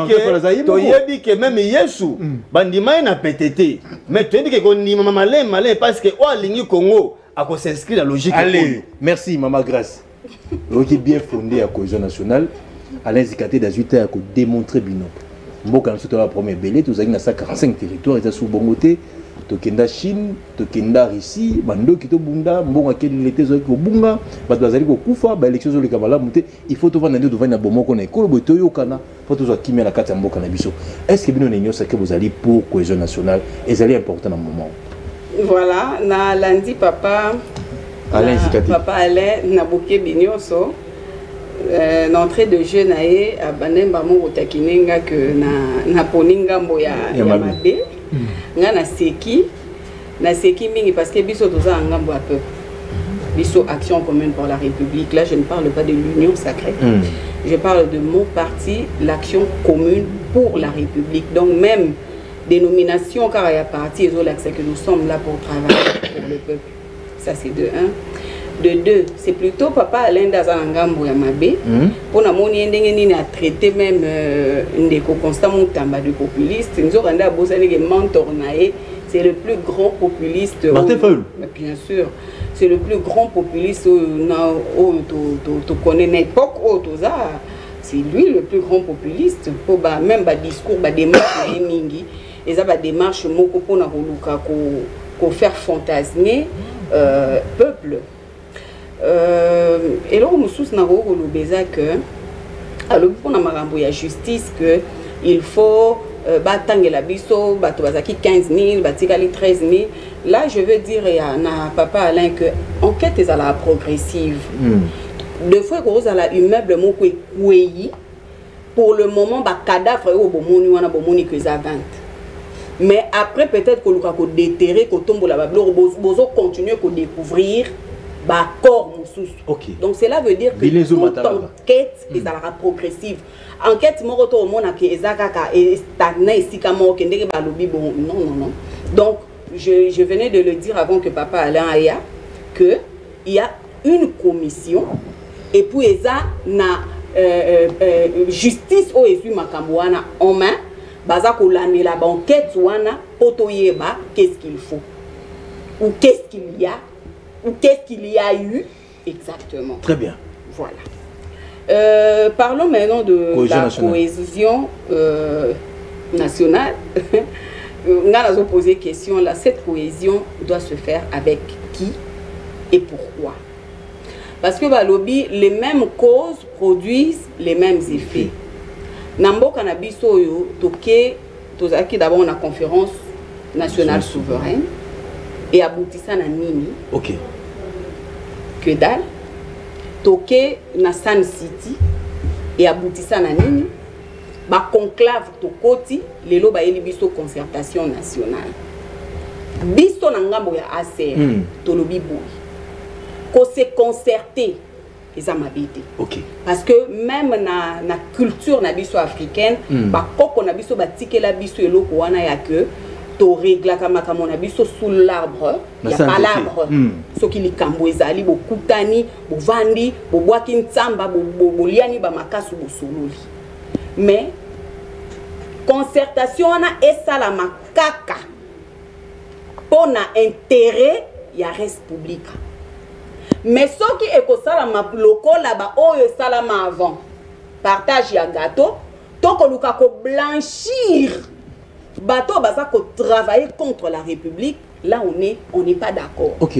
ke même Yesu bandima na PTT mais toyebi ke kondima malin parce que o alingi Congo à s'inscrire la logique. Allez, merci Maman Grâce. Logique bien fondée à cohésion nationale, Alain Zikate d'Azuita a démontré bino. Mboka nous la première belé, tous avons 45 territoires et sous Bongoté, Tokenda Chine, Tokenda Russie, Bando Kito Bunda, Mbonga Ken l'été zo ko Bunga, Badazali ko Kufa, ba élection zo le Kamala monter, il faut tout vendre de vendre Bomoko na Kolo Botoyo kana, faut tout qui met la carte Mboka na biso. Est-ce que bino n'ignorez ce que vous allez pour cohésion nationale et c'est important dans le moment. Voilà, na lundi papa Alain Zikati. Papa Alain na boké binyoso l'entrée de jeu naé à banemba mo takinenga que na poninga mboya ya mabe nga na seki mingi parce que biso toza ngambo a peuple biso action commune pour la République là je ne parle pas de l'union sacrée je parle de mon parti l'action commune pour la République donc même dénomination car il y a parti c'est que nous sommes là pour travailler pour le peuple ça c'est de 1 de 2 c'est plutôt papa Alain Dazangambo ya mabe pour na moni ndenge nini a traité même ndeko constamment tamba de populiste nous renda bosani ke mentor nae c'est le plus grand populiste Martin Fayulu bien sûr c'est le plus grand populiste na to connaît l'époque autoza c'est lui le plus grand populiste pour même ba discours ba démarche mingi et ça va démarche moko pona koluka ko faire fantasmer peuple et là on sous na ko lobeza que alors pona makambo ya justice que il faut batangela biso bato bazaki 15 000 batikali 13 000 là je veux dire ya na papa Alain que enquête est à la progressive deux fois que à la immeuble moko ekweyi pour le moment ba cadavre au bomoni wana bomoni que ça vente mais après peut-être que nous avons déterré que tombe la bablo bozo continuer que découvrir ba corps moussous donc cela veut dire que toute enquête est à la progressive enquête mo roto mon na ke ezakaka et stagné ici comme que ndenge ba lobi bon non donc je venais de le dire avant que papa Alain aya que il y a une commission et puis eza na justice o esu makambo wana en main baza ko la banquette wana potoyeba qu'est-ce qu'il faut ou qu'est-ce qu'il y a ou qu'est-ce qu'il y a eu exactement. Très bien. Voilà. Parlons maintenant de la cohésion nationale. On a posé question là. Cette cohésion doit se faire avec qui et pourquoi? Parce que bah, lobby, les mêmes causes produisent les mêmes effets. Nambo Kanabiso yo toke tozaki d'abord on a conférence nationale souveraine et aboutissant na nini. OK. Que dalle. Toke na San City et aboutissant na nini. Ba conclave tokoti lelo ba yeli biso concertation nationale. Biso na ngambo ya ACR tolobi boy. Ko se concerter OK. Parce que même na culture na biso africaine, ba koko na biso ba tikela biso eloko wana ya que to régla makambo na biso sous l'arbre, il y a pas l'arbre. Ce qui li kambo ezali bo kutani, bo vandi, bo boaki ntsamba, bo liani ba makasu bo sololi. Mais concertation na esala makaka pour na intérêt ya res public. Mais ce qui est kosala ma lokola ba oyo salama avant partage ya gâteau to ko luka ko blanchir bateau baza ko travailler contre la République, là on n'est pas d'accord. OK.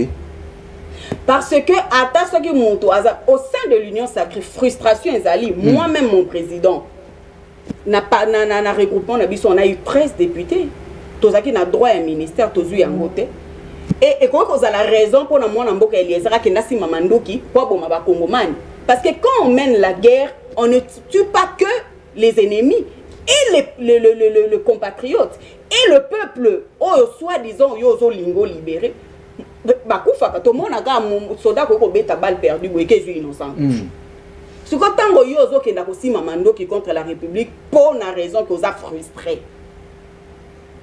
Parce que ata ce qui monte au sein de l'Union sacrée frustration ezali moi-même mon président na regroupement na biso on a eu 13 députés. Tozaki na droit à un ministère tozu yango te. Et comment vous avez la raison pour moi Mboka Eliezer qui n'a si mamandoki pour bon ma Congomani parce que quand on mène la guerre, on ne tue pas que les ennemis et les compatriotes et le peuple oh soi-disant yozo lingo libéré bakufa tout le monde a un soldat ko beta balle perdue ou que est innocent. Ce que tango yozo qui n'a aussi mamandoki contre la République pour une raison que vous a frustré.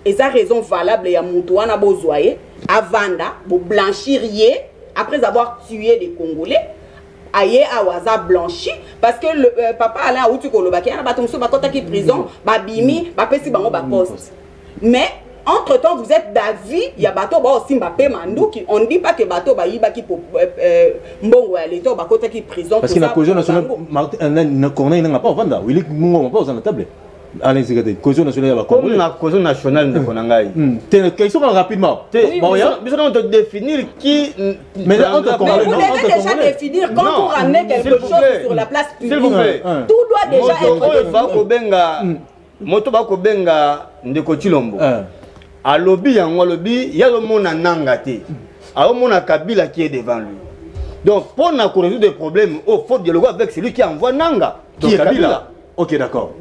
Et ça raison valable ya Moutouana Bozoye, à Vanda, pour blanchir après avoir tué des Congolais, aye awaza blanchi parce que le papa Alain Aouti Kolobaki a batomso bakota ki prison, babimi, bapesi bango ba poste. Mais entre temps vous êtes d'avis, il y a bateau ba aussi Mbappé Mandouki, on ne dit pas que bateau ba yiba ki mbongo ya l'état bakota ki prison parce que la cause nationale na corneille n'a pas Vanda, il est mungo pas dans la table. Allez, c'est que cause nationale va comme la cause nationale de Konangai. T'es question rapidement. Bon, il faut te définir qui. Mais vous devez déjà définir quand vous ramenez quelque chose sur la place publique. S'il vous plaît. Tout doit déjà être défini. Moto ba ko benga ndeko Chilombo. A lobby yango lobby, ya le mona nangate. A mona Kabila qui est devant lui. Donc pour na résoudre des problèmes, il faut dialoguer avec celui qui envoie Nanga, qui est Kabila. OK, d'accord.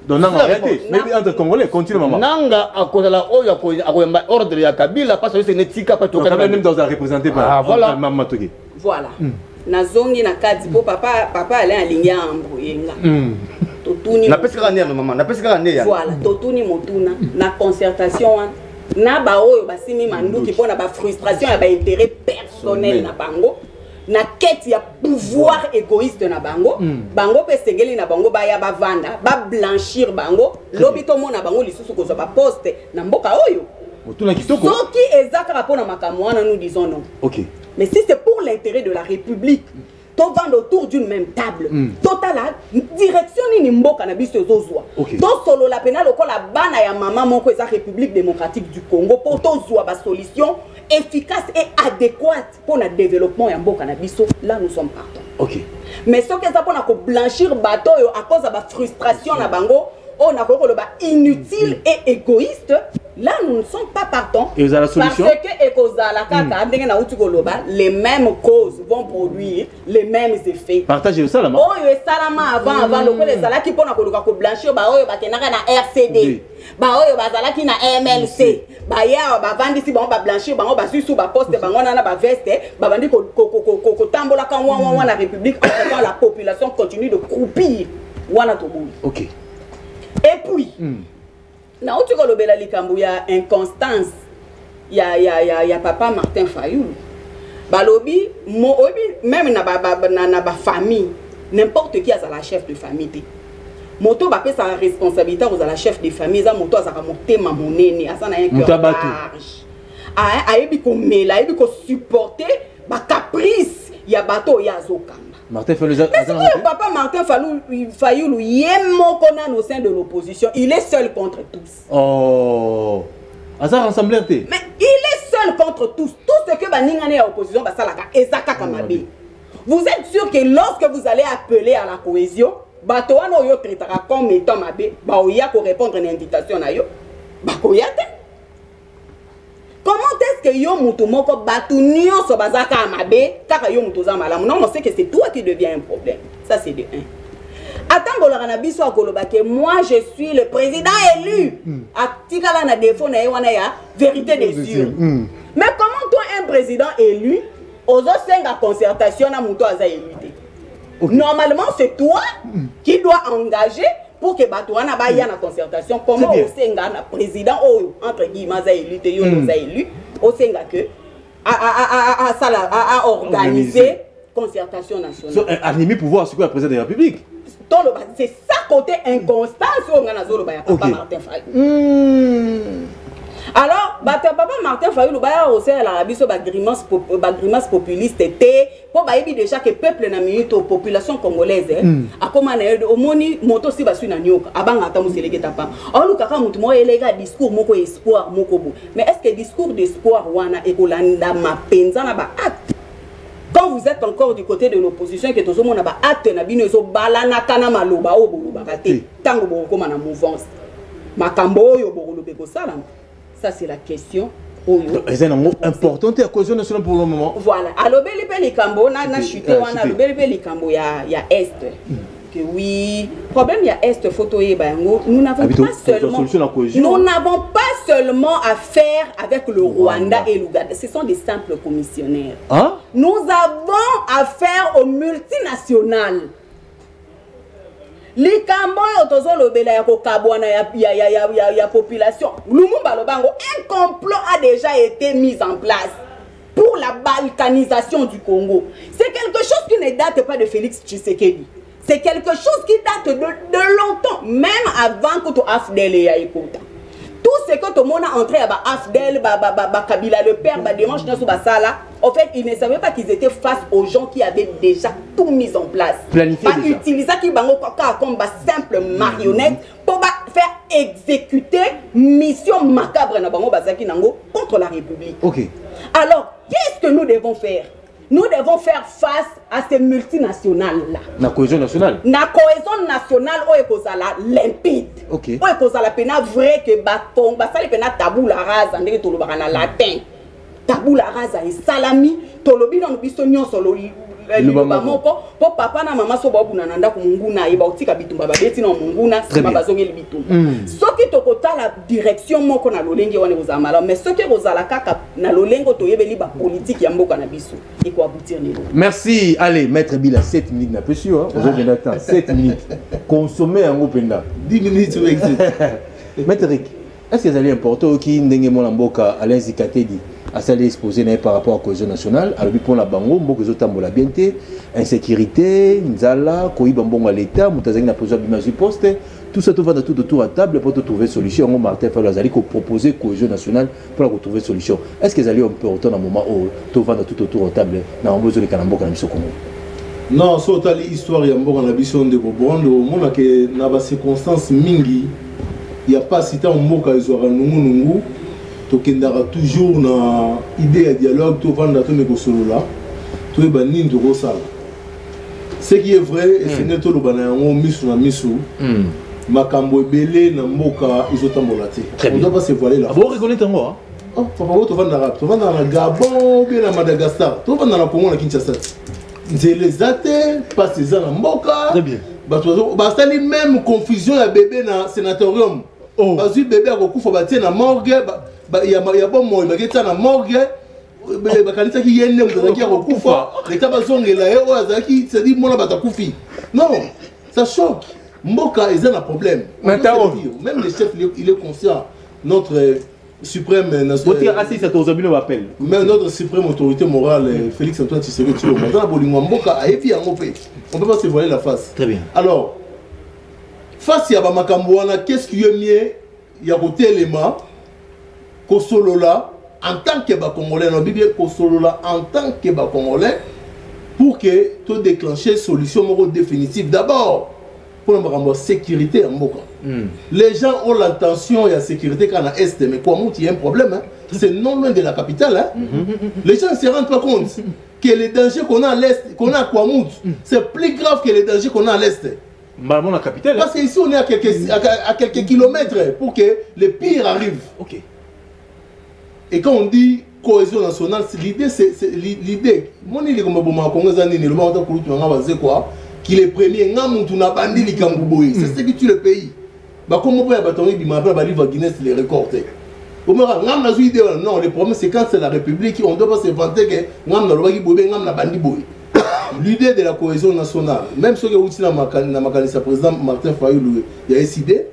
Donc Nanga arrêtez. Mais entre Congolais, continue maman. Nanga a cause la oyo a ordre ya Kabila parce que c'est netika pas to Kabila même dans un représenté par voilà maman Togi. Voilà. Nazongi na kadi po papa Alain alingia ambroyenga. Totuni. Na pesika ne maman, na pesika ne ya. Voilà, totuni motuna na concertation na ba oyo basimi manduki pona ba frustration ya ba intérêt personnel na bango. Na quête ya pouvoir égoïste na bango bango pe sengeli na bango ba ya ba vanda ba blanchir bango lobito mona bango lisusu ko ba poste na mboka oyo otuna kitoko soki ezaka rapona makamwa wana nous disons non. OK. Mais si c'est pour l'intérêt de la République to vendre autour d'une même table totala direction ni mboka na biso zozwa to solo la pénal lokola bana ya mama moko eza République démocratique du Congo pour to zwa ba solution efficace et adéquate pour le développement ya mboka na biso là nous sommes partants. OK. Mais ce que ça pour na ko blanchir bateau à cause de la frustration na bango on a ko ba inutile et égoïste là nous ne sommes pas partants. Et vous avez la solution parce que ekozala kaka ndenge na uti koloba les mêmes causes vont produire les mêmes effets. Partagez ça là. Oyo esalama avant le les zala ki pona koluka ko blanchir ba oyo bakenaka na RCD. Ba oyo bazala ki na MLC. Ba ya ba vandi si ba blanchir ba ba susu ba poste ba ngona na ba veste ba bandi ko tambola kan wa la République quand la population continue de croupir wana to monde. OK. Et puis na uti ko lobela likambu ya inconstance ya papa Martin Fayulu. Balobi mo même na ba famille n'importe qui a la chef de famille. Moto ba pe sa responsabilité aux la chef de famille za moto azaka motema monene asa na un cœur large. Ayebi ko mela ayebi ko supporter ba caprice ya bato ya zokamba. Martin Fayulu papa Martin Fayulu yemo kona au sein de l'opposition, il est seul contre tous. Oh. Asa rassembler té. Mais il est seul contre tous. Tout ce que baningane ya opposition ba salaka ezaka kamabe. Vous êtes sûr que lorsque vous allez appeler à la cohésion, bato wana yo traitera comme étant mabe, ba oya ko répondre à une invitation na yo. Ba koya te. Comment est-ce que yo mutu moko batu nyonso bazaka mabe kaka yo mutu za malamu? Non, on sait que c'est toi qui deviens un problème. Ça c'est de 1. Attends la biso akoloba que moi je suis le président élu. Atikala na défaut na wana ya vérité des yeux. Mais comment toi un président élu ozo senga concertation na mutu aza élu? Normalement c'est toi qui dois engager pour que Batouana baille en concertation, comment au Senga, le président, entre guillemets, a élu, au Senga que a organisé concertation nationale. Animé pouvoir sur le président de la République. C'est ça côté inconstance on a Papa Martin Fayulu. Alors, Papa Martin Fayulu baya aussi à l'Arabie sur grimace populiste était pour baïbi déjà que peuple na minute population congolaise a comment au moni moto si basu na nyoka abanga ata museleke tapa. Alors kaka mutu mo elega discours moko espoir moko bo. Mais est-ce que discours d'espoir wana ekolanda mapenza na ba acte? Quand vous êtes encore du côté de l'opposition, que tout le monde a acte na bino so balana kana maloba o boloba kate tango boko na mouvance makambo yo boko lobeko sala. Ça c'est la question. C'est un mot important et à cause nationale pour le moment. Voilà. Alors beli kambo na chuté wana beli kambo ya est. Que oui, problème il y a est photo et bango. Nous n'avons pas seulement affaire avec le Rwanda et l'Ouganda. Ce sont des simples commissionnaires. Hein? Nous avons affaire aux multinationales. Les Cambodgiens, tozo lobela ya kokabwana ya population. Lumumba lobango, un complot a déjà été mis en place pour la balkanisation du Congo. C'est quelque chose qui ne date pas de Félix Tshisekedi. C'est quelque chose qui date de longtemps, même avant que tu Afdel et Yaekota. Tout ce que tout le monde a entré à Afdel, Kabila le père, Dimanche Nassou-Basala, en fait, ils ne savaient pas qu'ils étaient face aux gens qui avaient déjà tout mis en place. Planifié déjà. Utiliser qui bango comme simple marionnette pour faire exécuter mission macabre na bango bazaki nango contre la République. Ok. Alors, qu'est-ce que nous devons faire? Nous devons faire face à ces multinationales-là. La cohésion nationale. La cohésion nationale, on est limpide. Ok. On est pena vrai que bâton, ça les pena tabou la rase, on est tout le latin. Tabou la rase et salami, tolobi dans le bistonnion solo. Pour papa na maman so babu nananda ko munguna iba otika bitumba babeti na munguna sama bazongeli bitumba. Soki tokota la direction moko na lolenge wana ozamala mais soki ozala kaka na lolengo toyebeli ba politique ya mboka na biso et ko aboutir nilo. Merci. Allez, maître Bila 7 minutes na pesio hein. Aujourd'hui d'attendre 7 minutes. Consommer en openda. 10 minutes ou exit. Maître Rick, est-ce que ça est important qui ndenge mo mboka Alain Zikatedi à s'aller exposer par rapport à la cohésion nationale, alors pour la bango, beaucoup de temps la bienté, insécurité, nzala, koiba mbongo à l'État, moutazeng na posé du poste, tout ça tout va tout autour à table pour trouver solution. On Martin Fayulu azali ko proposer cohésion nationale pour trouver solution. Est-ce que ça allait un peu autant dans moment où tout va tout autour à table na mbozo le kanamboka na biso Congo? Non, so tali histoire ya mboka na biso ndeko bondo, mona ke na ba circonstances mingi, il y a pas si tant mboka ezora nungu tokendaka toujours na idée de dialogue to vanda to nekosolola to eba nini tokosala. Ce qui est vrai et ce n'est toloba na yango misu na misu makambo ebele na mboka izotambola te. On doit pas se voiler la face. Bon reconnaître ngo oh papa to vanda na Gabon bien na Madagascar to vanda na Congo na Kinshasa nzele zate pas ces na mboka très bien bato basali même confusion ya bébé na sénatorium. Bazui bébé akokufa batie na morgue il y a bon moi il y a na morgue bakalisa ki yende mutaki akokufa leta bazongela yo azaki c'est dit mona batakufi non ça choque mboka ils ont un problème même le chef il est conscient notre suprême même notre suprême autorité morale Félix Antoine Tshisekedi on peut pas se voiler la face. Très bien. Alors face à Bamakambo wana qu'est-ce qui est mieux il y a côté élément Kosolola en tant que Congolais non bien Kosolola en tant que Congolais pour que tout déclencher solution définitive d'abord pour la sécurité en Mboka. Les gens ont l'intention et la sécurité quand à Est mais Kwamouth il y a un problème hein? C'est non loin de la capitale hein? Les gens ne se rendent pas compte que les dangers qu'on a à l'Est qu'on a à Kwamouth c'est plus grave que les dangers qu'on a à l'Est. La capitale. Parce qu'ici on est à quelques kilomètres pour que le pire arrive. Ok. Et quand on dit cohésion nationale, l'idée c'est l'idée. Mon idée comme bon Congo zani le monde quoi qu'il est premier c'est ce qui tue le pays. Bah comment on peut abattre bima ba livre Guinness les records. Non, le problème c'est quand c'est la République, on ne doit pas se vanter que ngam na lobaki bobe ngam na bandi boy. l'idée de la cohésion nationale, même ce que vous dites dans le président Martin Fayoulou, il y a décidé,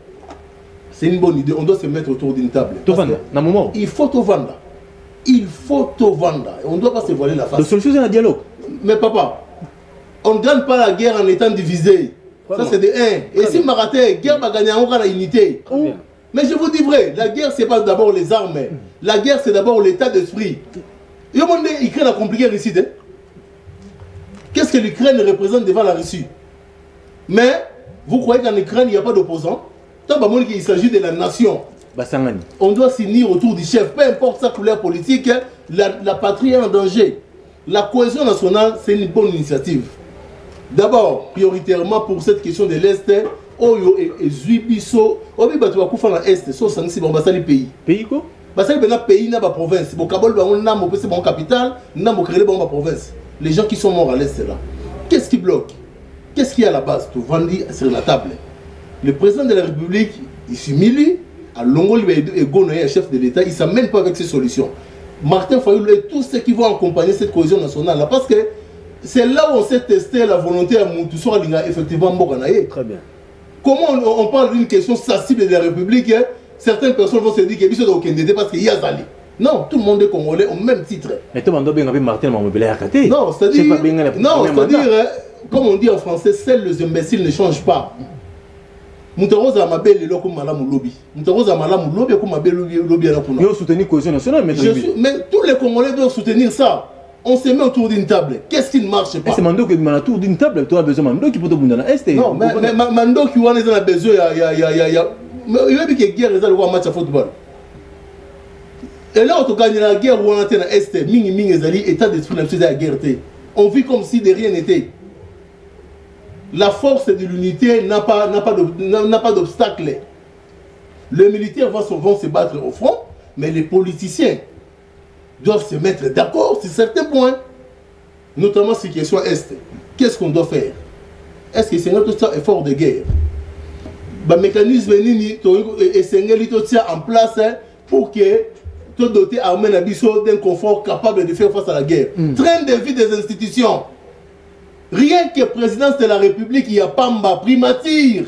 c'est une bonne idée. On doit se mettre autour d'une table. Il faut tout vendre. Il faut tout vendre. On ne doit pas se voiler la face. La solution, c'est un dialogue. Mais papa, on ne gagne pas la guerre en étant divisé. Ça, c'est de 1. Et si Marathé, la guerre va gagner encore la unité. Mais je vous dis vrai, la guerre, ce n'est pas d'abord les armes. La guerre, c'est d'abord l'état d'esprit. L'Ukraine a compliqué ici. Qu'est-ce que l'Ukraine représente devant la Russie? Mais vous croyez qu'en Ukraine, il n'y a pas d'opposants? Tant qu'il s'agit de la nation. On doit s'unir autour du chef, peu importe sa couleur politique, la patrie est en danger. La cohésion nationale, c'est une bonne initiative. D'abord, prioritairement pour cette question de l'Est, Oyo et Zuibiso, Obi Batouakou dans l'Est, so sanksi bon basali pays. Pays quoi? Basali bena pays na ba province. Bon Kabol ba on na mo pese bon capitale, na mo créer bon ba province. Les gens qui sont morts à l'Est là. Qu'est-ce qui bloque? Qu'est-ce qu'il y a à la base? Tout vendu sur la table. Le président de la République, il s'humilie, à Longo et Gonoye, chef de l'État, il ne s'amène pas avec ces solutions. Martin Fayoulou et tous ceux qui vont accompagner cette cohésion nationale là, parce que c'est là où on s'est testé la volonté à Moutoussou Alinga, effectivement, Mbokanaye. Très bien. Comment on parle d'une question sensible de la République, certaines personnes vont se dire qu'il y a des parce qu'il y a Zali. Non, tout le monde est congolais au même titre. Mais tout le monde bien Martin Mamobélé à côté. Non, c'est-à-dire, comme on dit en français, seuls les imbéciles ne changent pas. Moutaroza Mabel est là comme Malam Lobby. Moutaroza Malam Lobby comme Mabel Lobby à la Pouna. Ils ont soutenu la cohésion nationale, mais tous les Congolais doivent soutenir ça. On se met autour d'une table. Qu'est-ce qui ne marche pas? C'est Mando qui est autour d'une table. Tu as besoin de Mando qui peut te donner la Est. Non, mais Mando qui a besoin, il veut dire que guerre est un match à football. Et là, on gagne la guerre où on est à l'Est. Mingi Mingi Zali, état d'esprit de la guerre. On vit comme si de rien n'était. La force de l'unité n'a pas d'obstacle. Les militaires vont se battre au front, mais les politiciens doivent se mettre d'accord sur certains points, notamment sur la question Est. Qu'est-ce qu'on doit faire? Est-ce que c'est notre effort de guerre? Le mécanisme est en place pour que tout doté armé d'un confort capable de faire face à la guerre. Train de vie des institutions. Rien que présidence de la République, il y a Pamba, primature.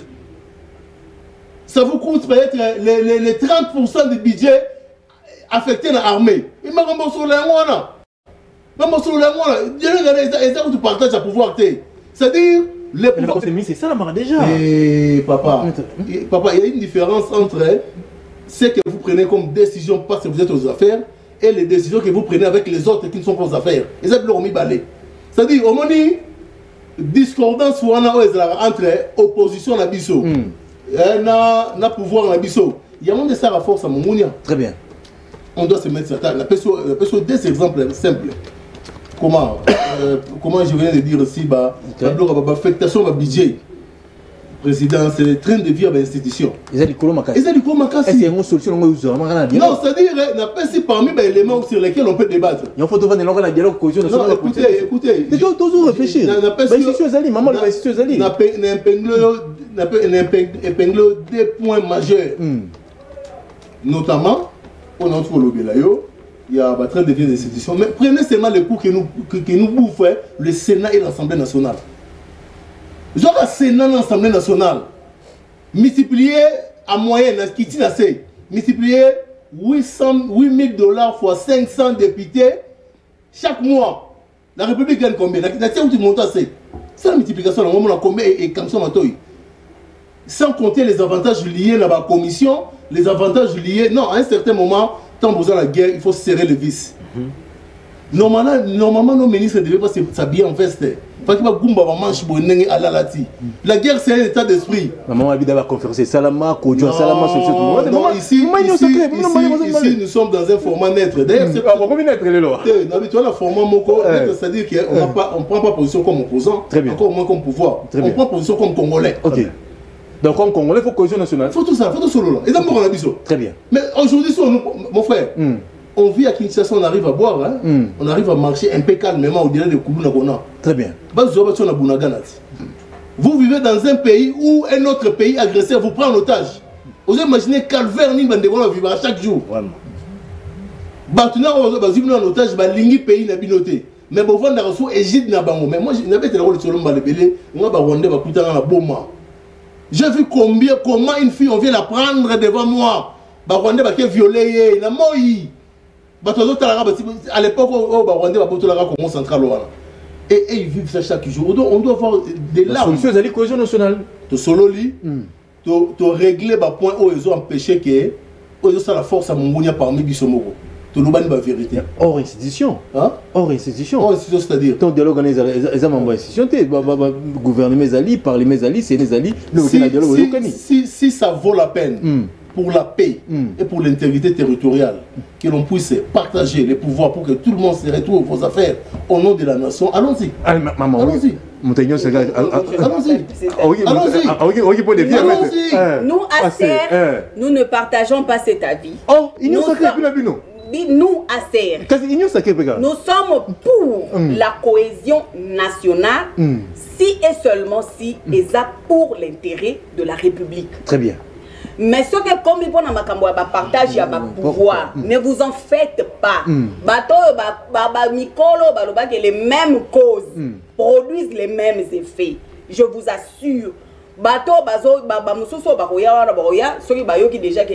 Ça vous coûte peut-être les 30% du budget affecté à l'armée. Il m'a remboursé l'angoana. Tu partages à pouvoir. C'est-à-dire, c'est ça la marre déjà. Papa, il y a une différence entre ce que vous prenez comme décision parce que vous êtes aux affaires et les décisions que vous prenez avec les autres qui ne sont pas aux affaires. C'est-à-dire, au moment discordance entre opposition et biso, na pouvoir et biso. Il y a un de ça à force à Mounia. Très bien. On doit se mettre sur la table. Deux exemples simples. Comment je viens de dire aussi, l'affectation du budget. Président, c'est le train de vie à l'institution. Ils ont dit quoi, Makassi? Ils ont dit quoi, Makassi? Est-ce qu'il y a une solution? Non, c'est-à-dire, il y a pas si parmi les éléments sur lesquels on peut débattre. Il faut trouver un dialogue cohésion nationale. Écoutez. Tu dois toujours réfléchir. Maman, épingle deux points majeurs. Notamment, on a trouvé il y a un train de vie des institutions. Mais prenez seulement les coups que nous bouffons le Sénat et l'Assemblée nationale. Genre le Sénat et l'Assemblée nationale, multiplié en moyenne, multiplié $8 000 fois 500 députés chaque mois. La République gagne combien? C'est la multiplication, on a combien et comme ça, sans compter les avantages liés à la commission, les avantages liés. Non, à un certain moment, tant besoin de la guerre, il faut serrer le vis. Normalement, nos ministres ne devaient pas s'habiller en veste. La guerre, c'est un état d'esprit. Maman a d'abord conférence. Salama, Kodjo, Salama, non, ici, nous sommes dans un format neutre. D'ailleurs, c'est un format moko, c'est-à-dire qu'on ne prend pas position comme opposant, encore moins comme pouvoir. On prend position comme Congolais. Donc, comme Congolais, il faut cohésion nationale. Il faut tout ça, il faut tout solo. Très bien. Mais aujourd'hui, mon frère, on vit à Kinshasa, on arrive à boire, on arrive à marcher un peu calmement au-delà de Koubouna Kona. Très bien. Vous vivez dans un pays où un autre pays agresseur vous prend en otage. Vous imaginez calvaire ni bandevona vivre chaque jour. Batuna en otage, balingi pays na binoté. mais bon vendre sous égide na bango mais moi je n'avais été là le solo mbalebele nga ba rwandais ba kutana na boma. J'ai vu comment une fille on vient la prendre devant moi. Ba rwandais ba ke violer na moi. Ba tozo tala à l'époque ba rwandais ba botola comme central wana. Et ils vivent ça chaque jour. On doit avoir des larmes. La solution, c'est la cohésion nationale. Tu solo li, tu régler le point où ils ont empêché que ils ont la force à Mongolia parmi Bissomoro. Tu nous bannis la vérité. Hors institution. Hein? Hors institution. Hors institution, c'est-à-dire. Ton dialogue, ils ont membre institution. Gouvernement mes alliés, parler mes alliés, c'est les alliés. Si ça vaut la peine. Pour la paix et pour l'intégrité territoriale, que l'on puisse partager les pouvoirs pour que tout le monde se retrouve vos affaires au nom de la nation. Allons-y. Allons-y. Allons-y. Nous, à Serre, nous ne partageons pas cet avis. Oh, nous, à Serre, nous sommes pour la cohésion nationale si et seulement si et ça pour l'intérêt de la République. Très bien. Mais ce que comme il faut partage ya pouvoir, ne vous en faites pas. Bato Mikolo que les mêmes causes produisent les mêmes effets. Je vous assure. Bato bazo mususo baroya ceux qui bayoki déjà que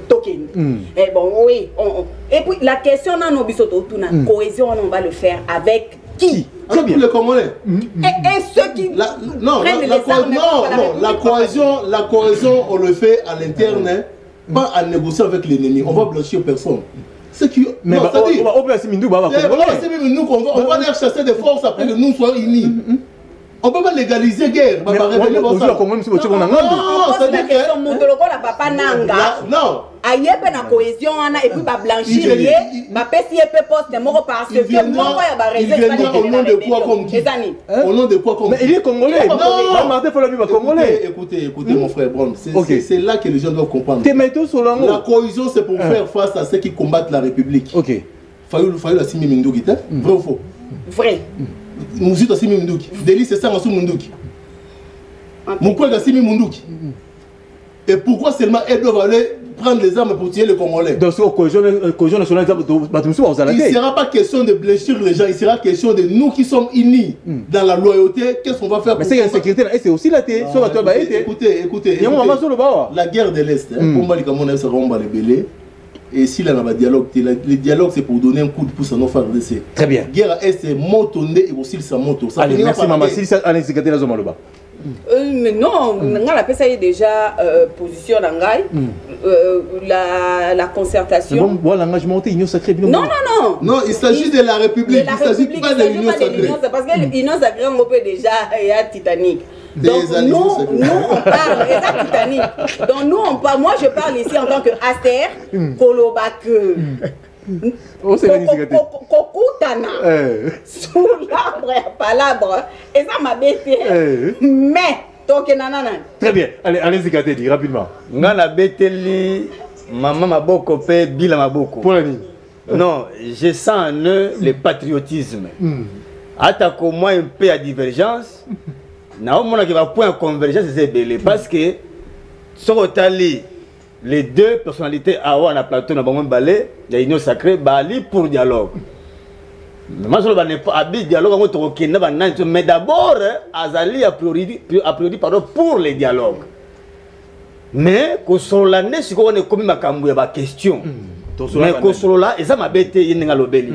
token. Et bon oui, et puis la question dans nos bisoto tuna cohésion on va le faire avec qui? Avec les Congolais. Et ceux qui la cohésion, on le fait à l'interne, pas à négocier avec l'ennemi. On va blanchir personne. Mais on va aller chasser des forces après que nous soyons unis. On peut pas légaliser guerre. Non, ayepe na cohésion ana et puis ba blanchir ba pesi yepe poste moko parce que moko ya ba réserve au nom de quoi comme qui au nom de quoi comme mais il est congolais non Martin faut la vivre congolais écoutez mon frère Brown c'est là que les gens doivent comprendre la cohésion c'est pour faire face à ceux qui combattent la République. OK Fayou la Simi Minduki vrai ou faux? Vrai. Nous aussi Simi Minduki Deli c'est ça Massou Minduki Moukwega la Simi Minduki. Et pourquoi seulement elles doivent aller prendre les armes pour tuer les Congolais? Donc, cohésion nationale, il ne sera pas question de blanchir les gens, il sera question de nous qui sommes unis dans la loyauté. Qu'est-ce qu'on va faire? Mais c'est la sécurité, c'est aussi la tête. Écoutez, la guerre de l'Est, et s'il y a un dialogue, le dialogue c'est pour donner un coup de pouce à nos frères RDC. Très bien. La guerre est motonné et aussi sa moto. Allez, merci maman. Si ça allez sécurité la zone là-bas. Mais non, on a ça déjà position la concertation. Bon, voilà l'engagement de l'Union sacrée. Non, il s'agit de la République. Il ne s'agit pas de l'Union sacrée. Parce que l'Union sacrée, on peut déjà être Titanic. Donc nous on parle, c'est Titanic. Donc nous on parle, moi je parle ici en tant que Aster, Kolobak. Kokutana sous l'arbre et palabre et ça m'a bêté mais très bien allez-y Kateli rapidement ngana beteli maman maboko pe bila maboko pour la nuit non je sens en eux le patriotisme atako moi un peu à divergence na on qui va point convergence c'est belé parce que sokotali les deux personnalités à la plateau na bango balé ya union sacrée bali pour dialogue moi je ne pas habit dialogue on to kenda ba nan mais d'abord azali a priori pardon pour les dialogues mais ko solane siko on est comme makambu ya ba question mais ko solola et ça m'a bêté yinga lobeli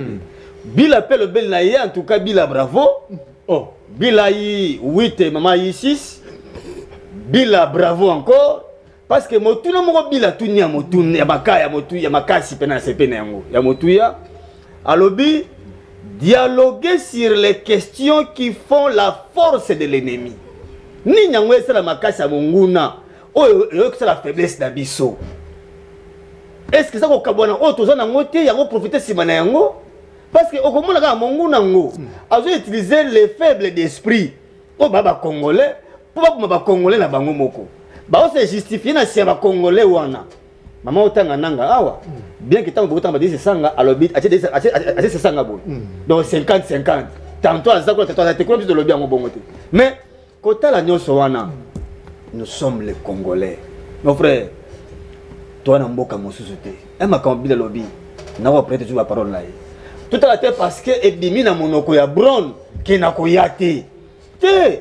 bila pe lobeli na ye en tout cas bila bravo oh bila yi 8 maman yi 6 bila bravo encore. Parce que motuna moko bila tunia motuna ya makaya motu ya makasi pena sepena yango ya motuya alobi dialoguer sur les questions qui font la force de l'ennemi ni nyango esa la makasi ya monguna oyo c'est la faiblesse na biso est-ce que ça ko kabona o toza na ngote yango profiter simana yango parce que okomona ka monguna ngo azo utiliser les faibles d'esprit o baba congolais pour ba congolais na bango moko ba se justifier na siaba congolais wana maman otanga nanga awa bien que tant beaucoup dit sanga alobi ache sanga bon donc 50-50 tantôt azako tantôt te plus de lobby en bongote mais kota la nyoso wana nous sommes les Congolais mon frère toi na mboka mosusu te e makambi le lobby na wa prêter toujours la parole là tout à l'heure parce que ebimi na monoko ya Brown qui na koyate te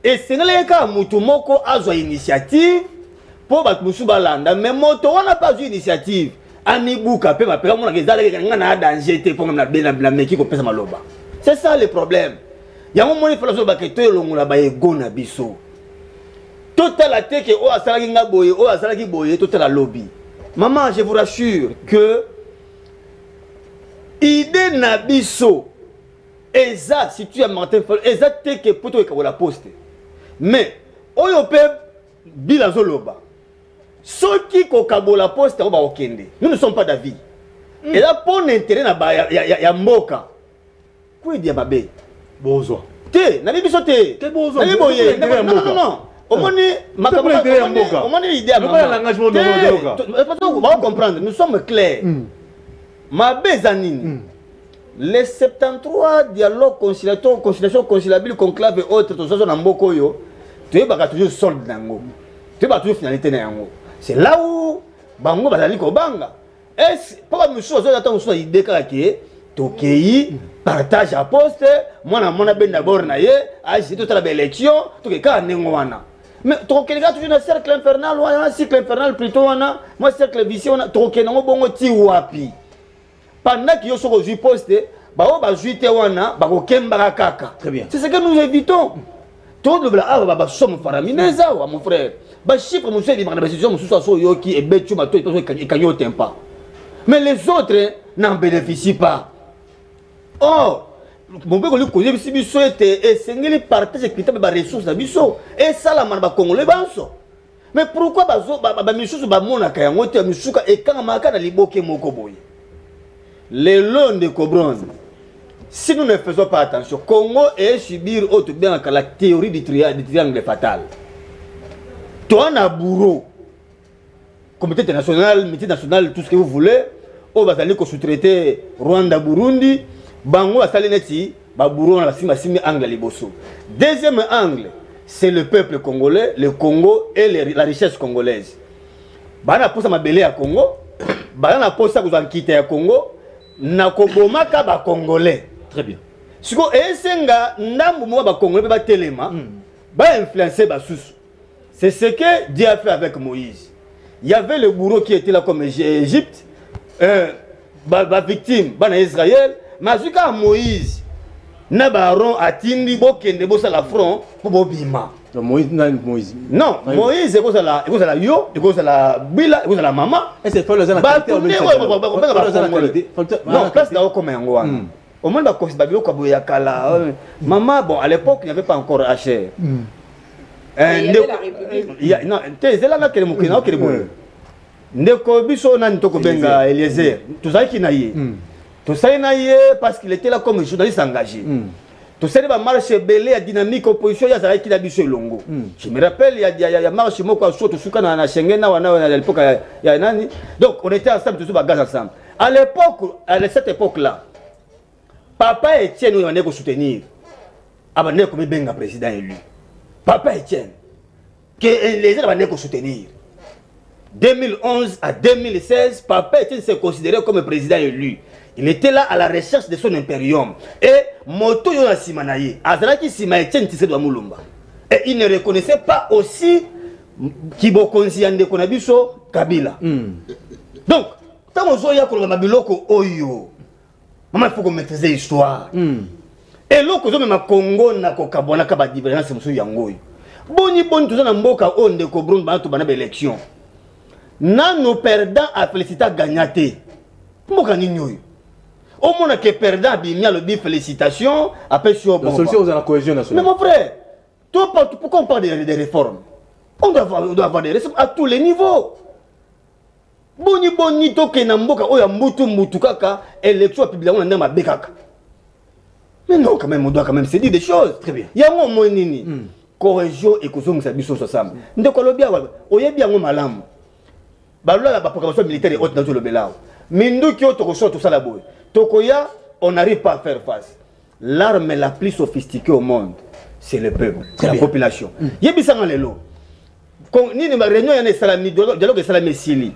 et c'est là mutu moko azwa initiative pour bat musu balanda mais moto on n'a pas eu initiative amibuka pe ma pera mona kezala na danger te pour na bela meki ko pesa maloba c'est ça le problème yango moni fala so ba ke to elongola ba ego na biso total attaque o asalaki nga boye o asalaki boye total la lobby maman je vous rassure que idée na biso eza si tu as Martin Fayulu eza te ke poto ka la poste mais oyo pe bilanzo loba soki ko kabola poste on va okende nous ne sommes pas d'avis et là pour intérêt na ba ya mboka quoi dia babe bozo te na biso te bozo na boye non omoni makaba omoni idée à l'engagement de mboka on va comprendre nous sommes clairs mabe zanini les 73 dialogues conciliation conciliable conclave et autres tout ça na mboko yo tu es toujours solde nango tu es toujours finalité na yango c'est là où bango bazali ko banga est pas monsieur zo attend so idée ka ke tokei partage à poste mwana ben d'abord na ye agiter toute la élection to ke ka nengo wana mais tokei ga toujours na cercle infernal wana cycle infernal plutôt wana moi cercle vicieux wana tokei nango bongo ti wapi pendant que yo soko ju poste bao ba juite wana ba ko kemba kaka très bien c'est ce que nous évitons tout le bla ba somme faramineza wa mon frère ba chiffre monsieur libre na décision monsieur so yoki et betu mato et kanyo tempa mais les autres n'en bénéficient pas or mon beko li koze biso biso et sengeli partage équitable ba ressources na biso et ça la man ba congolais banso mais pourquoi ba misusu ba mona ka yango te misuka e kanga maka na liboke moko boye les lots de Cobron, si nous ne faisons pas attention, Congo est subir autre bien que la théorie du triangle fatal. Toi, on a bourreau, comité international, multinational, tout ce que vous voulez, on va aller sous-traiter Rwanda, Burundi, Bango, à Salineti, Babourou, la Simi, angle, Liboso. Deuxième angle, c'est le peuple congolais, le Congo et la richesse congolaise. Bana posa mabele à Congo, Bana posa quitter à Congo. Nakobomaka ba congolais très bien siko esenga ndambu mo ba congolais ba telema ba influencer ba sous c'est ce que Dieu a fait avec Moïse. Il y avait le bourreau qui était là comme Égypte ba victime ba na Israël mazuka Moïse na baron atindi bokende bosa la front pour bobima Moïse non Moïse et cause la yo et cause la bila et cause la maman et c'est pas le zana non place là comme un roi au moins ba cause babio kwa boya kala maman bon à l'époque il n'y avait pas encore HR il y avait la République non c'est là na kele mukina kele boy ndeko biso na ntoko benga Eliezer tout ça qui na ye tout ça na ye parce qu'il était là comme journaliste engagé. Tout ça, il y a marche belé, à dynamique opposition, il y a qui a dit longo. Je me rappelle, il y a marche moko sur tout ce qu'on a Schengen, à l'époque, il y a nani. Donc on était ensemble, tous bagages ensemble. À l'époque, à cette époque-là, Papa Etienne nous allait soutenir. Abandonné comme benga président élu. Papa Etienne, que les gens allaient soutenir. 2011 à 2016, Papa Etienne s'est considéré comme président élu. Il était là à la recherche de son impérium. Et Moto Yona Simanaye, Azalaki Sima Etienne Tissé de Moulumba. Et il ne reconnaissait pas aussi Kibokonzi Yande Konabiso Kabila. Donc, tant que Zoya Kolomabiloko Oyo, maman, il faut qu'on maîtrise l'histoire. Et l'autre, je me Congo na Kokabona Kaba différence Moussou Yangoy. Boni Boni, tout ça, Namboka, on de Kobron, Bantu Banab élection. Nano perdant à féliciter Gagnaté. Moka Ninoy. Au moins que perdant bien le dit félicitations après sur la solution c'est la cohésion nationale. Mais mon frère, pourquoi on parle des réformes? On doit avoir des réformes à tous les niveaux. Boni toke na mboka oya mbutu kaka élection publique on a bekaka. Mais non quand même on doit quand même se dire des choses. Très bien. Il y a un moment nini cohésion et kozonga sa biso ensemble. Ndeko lobia oyebi yango malamu. Balola la proclamation militaire et haute dans le belao. Mindu ki oto ko tout ça la boy. Tokoya, on n'arrive pas à faire face. L'arme la plus sophistiquée au monde, c'est le peuple, c'est la population. Yebisanga lelo. Ni ne réunion yana salami dialogue salami sili.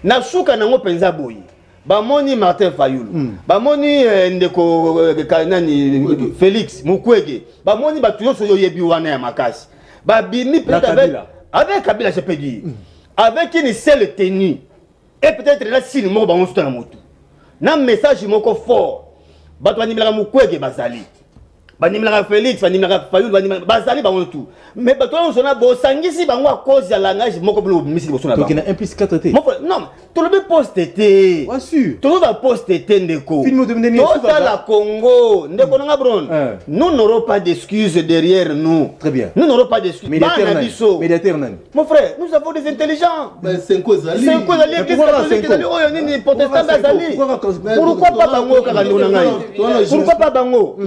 Na suka nango penza boy. bamoni Martin Fayulu bamoni ndeko kanani Félix Mukwege bamoni batu nyonso oyo yebi wana ya makasi babimi peut-être avec Kabila je peux dire avec une seule tenue et peut-être là signe moko bango sutana motu na message moko fort bato banimilaka Mukwege bazali banimilaka Félix banimilaka Fayulu banimilaka bazali bango tout mais bato nyonso na bosangisi bango à cause ya langage moko bilo misi boso na bango donc il a implicite traité non tout le poste était ouais sûr tout le poste était ndeko film de mener tout la Congo ndeko nga bron nous n'aurons pas d'excuses derrière nous très bien nous n'aurons pas d'excuses médiateur nani mon frère nous avons des intelligents mais c'est quoi ça c'est quoi ça l'église catholique oyo nini protestant bazali pourquoi pas bango kaka ndona ngai pourquoi pas bango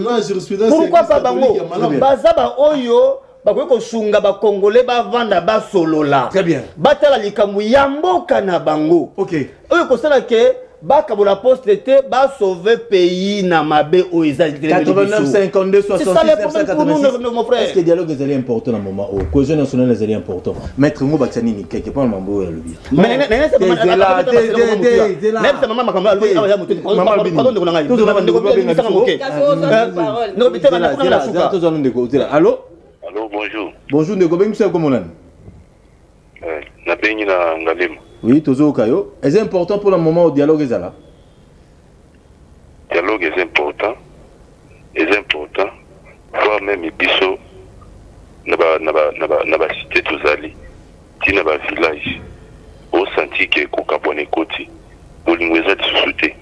pourquoi pas bango bazaba oyo bakoki kosunga bakongole bavanda basolola très bien batala likambo ya mboka na bango ok oyo kosala ke bakabola poste te basauve pays na mabe oyo eza 89 52 66 986 mon frère est-ce que dialogue ezali important na moment oyo cohésion nationale ezali important maître ngo bakisa nini quelque part mambo oyo alobi Allô, bonjour. Bonjour, Ndeko Bengi Moussa Komonane. Na Bengi na Ngalema. Oui, Tozo Kayo. Est-ce important pour le moment au dialogue ezala? Dialogue est important. Est important. Voir même biso na cité Tozali. Ti na ba village. Au senti que kokabone koti. Bolingweza disusuté.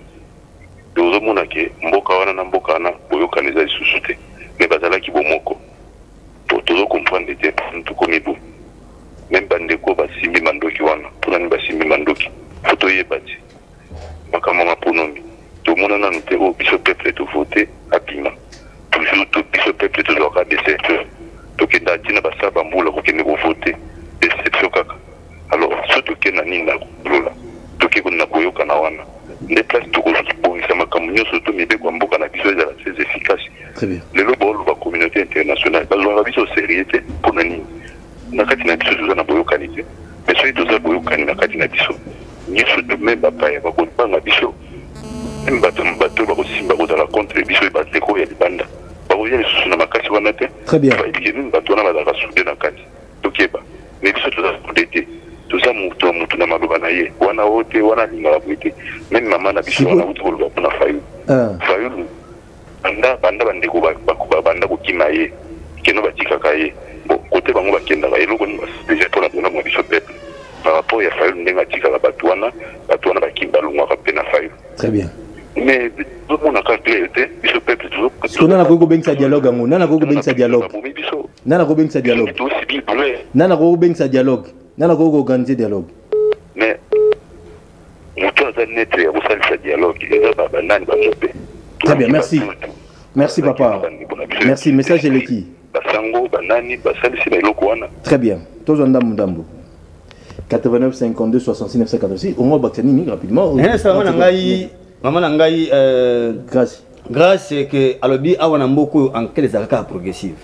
Dozo mona ke mboka wana na mboka na boyokaneza disusuté. Mais bazala ki bomoko. Pour tout comprendre des tout comme vous. Même bandeko basimbi mandoki wana, pour nani basimbi mandoki. Photo yebati. Makamama ponomi. Tout le monde a noté au biso peuple tout voter rapidement. Toujours tout biso peuple toujours à déception. Donc il a dit na basa bambula ko kene ko voter déception kaka. Alors surtout que nani na lola. Donc il na koyoka na wana. Les places tout ko pour ça makamunyo surtout mebe kwa mboka na biso za très efficace. Très bien. Le lobo la communauté internationale bazwa biso sérieuxité pour nani. Na kati na biso tozana boyo qualité. Mais soki tozala boyo kani na kati na biso. Nyonso même papa ya bakobanga biso. Même bato bakosimba kozala contre biso bateko ya libanda. Bakoya lisusu na makasi wana te. Très bien. Même bato wana bazalaka soudé na kati. Tokeba. Mais biso tozala soudé te. Toza mutu na maloba na ye. Wana ote wana lingala boite. Même mama na biso wana uti koloba mpona Fayulu. Fayulu. Banda bandeko banda kokima ye. Keno batikaka ye. Bon, côté bango bakendaka eloko ni déjà mpona mpona mwa biso peuple. Par rapport ya Fayulu ndenge atikaka bato wana bakimba longwaka mpe na Fayulu. Très bien. Mais tomonaka clair te biso peuple toujours. Nana koki kobengisa dialogue yango nana koki kobengisa dialogue nana koki kobengisa dialogue nana koki kobengisa dialogue nana koki koorganiser dialogue. Mais moto aza nete ya kosalisa dialogue eza bandani bamope. Très bien, merci. Merci papa. Merci, message eleki. Basango banani basalisi na eloko wana. Très bien. Tozo ndambo. 89 52 66 956 au moins baksanini rapidement. Maman nangai grâce que alobi awana mboko en quelle zaka progressive.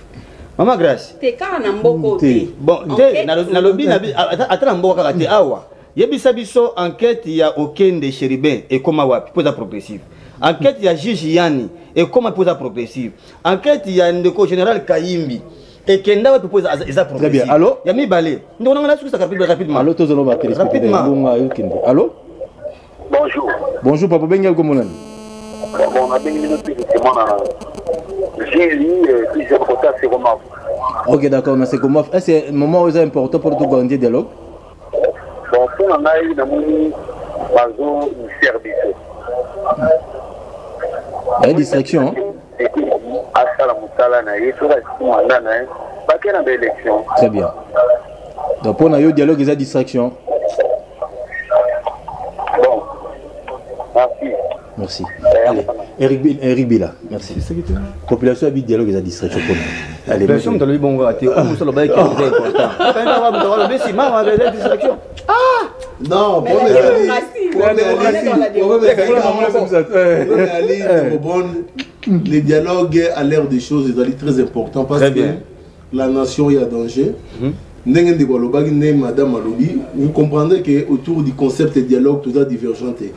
Maman grâce. Te kana mboko te. Bon, te na lobi na atala mboko kaka te awa. Yebisa biso enquête ya Okende Chéribin et comment wapi posa progressive. Enquête ya juge Yani et comment posa progressive. Enquête ya ndeko général Kayimbi et kenda wapi posa eza progressive. Très bien. Allô? Ya mi balé. Ndeko nanga suka rapidement. Allô tozo ba téléspectateur. Allô? Bonjour. Bonjour papa Benga Komonane. Bon, on a bien une minute justement j'ai lu plusieurs reportages sur Omar. Ok d'accord, on a c'est comment c'est un moment où c'est important pour tout gagner dialogue. Bon, pour on a eu dans mon bazo service. Il y a distraction. Très bien. Donc pour un dialogue, il y a distraction. Bon. Merci. Merci. Allez, Eric Bila, merci. Population habite dialogue, il y a distraction. Allez, personne dans le bon raté. On se le bail qui est important. Non, les dialogues à l'ère des choses est très important parce que la nation est en danger. Madame Alobi, vous comprendrez qu'autour du concept de dialogue, tout ça divergenté.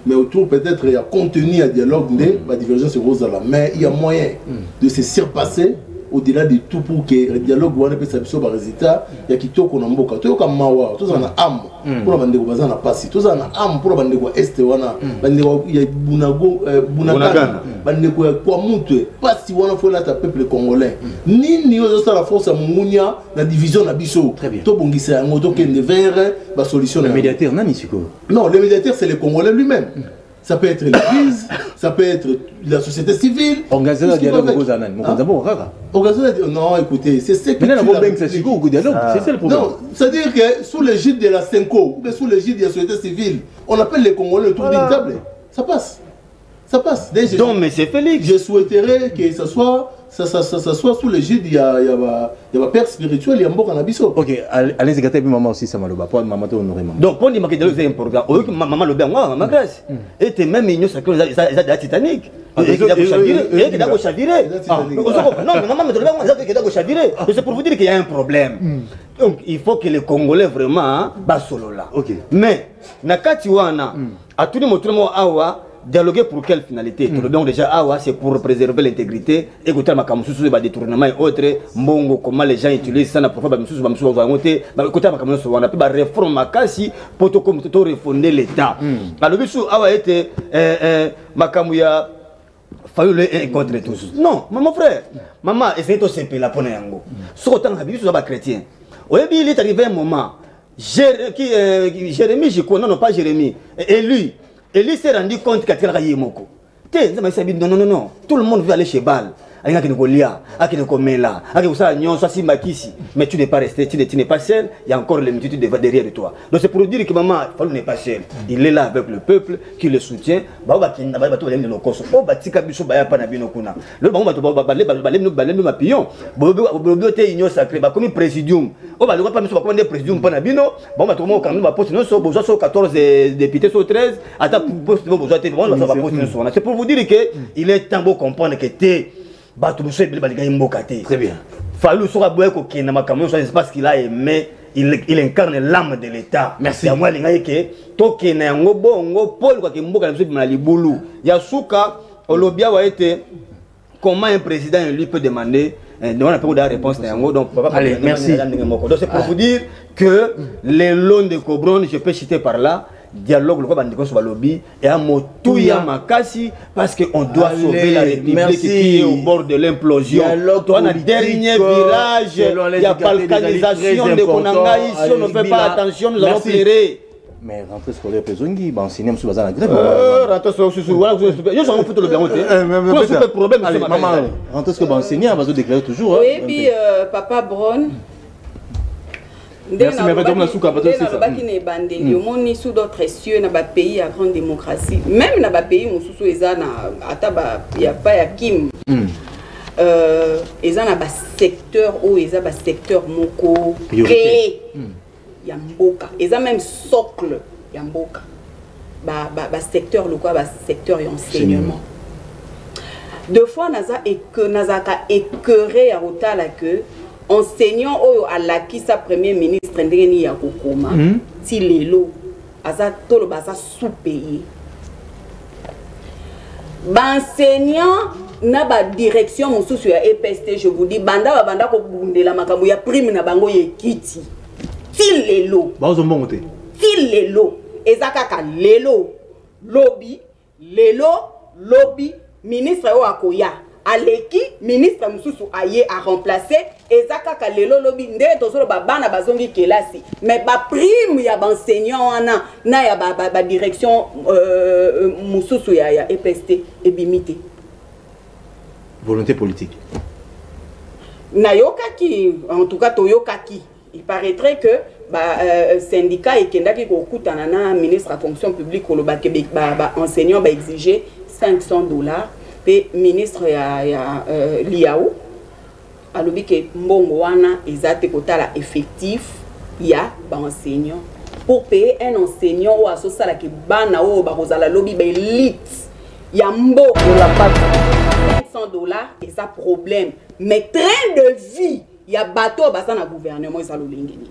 Mais autour peut-être il y a contenu à dialogue, la divergence rose à la main, il y a moyen de se surpasser au-delà de tout pour que le dialogue soit un résultat. Il y a qui tout qu'on a beaucoup, tout comme Mawa, tout ça en a âme pour la bande de Bazan à Passi, tout ça en a âme pour la bande de Est, il y a Bunagana, bande de Kwamouté, Passi, on a fait là peuple congolais. Ni aux la force à Mounia, la division à Bissau. Très bien. Tout bon qui s'est un mot qui est vers la solution. Le médiateur, non, le médiateur c'est le Congolais lui-même. Ça peut être l'église, ça peut être la société civile. Organiser le dialogue non, écoutez, c'est ce que c'est le problème. Non, c'est-à-dire que sous l'égide de la Senko, ou sous l'égide de la société civile, on appelle les Congolais autour d'une table. Ça passe. Ça passe. Donc, mais c'est Félix. Je souhaiterais que ça soit sous l'égide, il y a un père spirituel, il y a un bon cannabiso. Ok, allez-y, gâtez maman aussi, ça m'a le bas, maman te honorer maman. Donc, pour dire que c'est important, maman le bien, moi, ma grâce. Et t'es même ignoré, ça de la Titanic. Et qu'il a chaviré. Non, mais maman me donne qu'il a chaviré. C'est pour vous dire qu'il y a un problème. Donc, il faut que les Congolais vraiment, solo là. Mais, Nakatiwana, à tout le monde, awa, dialoguer pour quelle finalité? Tout le monde déjà, c'est pour préserver l'intégrité, écouter ma camusou, des détournements et autres, mbongo, comment les gens utilisent ça, pour faire écouter ma camusou, on a pu réformer ma kasi pour refonder l'État. Alors, le bissou a été ma camouya, fallu le contre tous. Non, mon frère, maman, essayez de se payer la pone yango. Ce que tu as vu, c'est chrétien. Au début, il est arrivé un moment, Jérémie, je connais, non, pas Jérémie, et lui. Et lui s'est rendu compte qu'il y a un moko. Non, tout le monde veut aller chez Bal. Mais tu n'es pas resté, tu n'es pas seul, il y a encore les multitudes derrière de toi. Donc c'est pour dire que maman, il n'est pas seul. Il est là avec le peuple qui le soutient. C'est pour vous dire qu'il est temps de comprendre que très bien. Fallou sera beaucoup qui n'a pas parce qu'il a aimé, il incarne l'âme de l'État. Merci. Moi, il y a que toke na ngo Paul quoi que mboka na libulu. Yasuka Olobia a été comment un président lui peut demander on a pas de réponse donc allez merci. Donc c'est pour vous dire que les loans de Cobron, je peux citer par là. Dialogue le quoi sur lobby et à Motouya Makasi parce qu'on doit sauver la République qui est au bord de l'implosion. Toi, le dernier virage, il y a balkanisation de Konanga ici, on ne fait pas attention, nous allons pleurer. Mais rentrée scolaire, Pézongi, enseigner sur la grève. Rentrée scolaire, voilà, je s'en fous de le bien. C'est le problème, maman. Rentrée scolaire, enseigner, on va se déclarer toujours. Oui, puis Papa Brown. Merci, mais va sous d'autres cieux dans les pays à grande démocratie. Même dans les pays où il n'y a pas de Kim. Il y a un secteur où il y a un secteur moko créé. Il y a Mboka. Il y a même socle. Il y a Mboka. Le secteur local, le secteur enseignement. Deux fois, on a écœuré à Otala que enseignant à l'acquis sa premier ministre Ndeni Yakokoma, si l'élo, aza tolo baza sous-payé. Enseignant na ba direction mosusu sur EPST, je vous dis, banda ko bundela makambo ya prime na bango ye kiti. Si l'élo. Bazo monte. Si l'élo, ezaka ka l'élo, lobby, ministre o akoya. Aleki ministre Moussou aye a remplacé ezaka kalelo lobi nde tozolo bana bazongi kelasi mais ba prime ya enseignant na ya ba direction Moussou ya EPST ebimité volonté politique na yokaki en tout cas toyokaki il paraîtrait que syndicat ekendaki kokutana na ministre à fonction publique ko loba Québec ba enseignant ba exiger $500 le ministre Liao a dit que mbongo wana ezate kotala effectif ya ba enseignant pour payer un enseignant ou asosala ke bana o ba kozala lobby ba élite ya mbo de la part $500 et ça problème mais train de vie il y a bateau basa na gouvernement ça l'olingeni.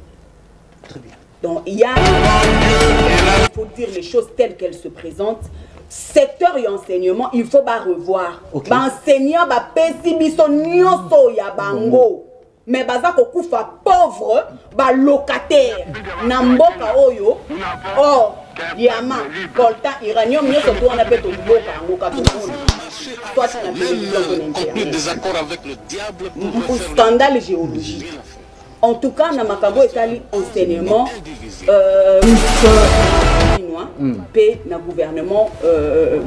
Très bien. Donc il y a il faut dire les choses telles qu'elles se présentent. Secteur et enseignement, il faut pas revoir. Okay. Enseignant ba pesi biso nyonso ya bango. Mais baza ko kufa pauvre ba locataire na mboka oyo. Oh, diamant, coltan, uranium nyonso to na beto mboka ngoka to. Toi ça na des accords avec le diable pour scandale géologique. En tout cas, na makambo etali enseignement paix na gouvernement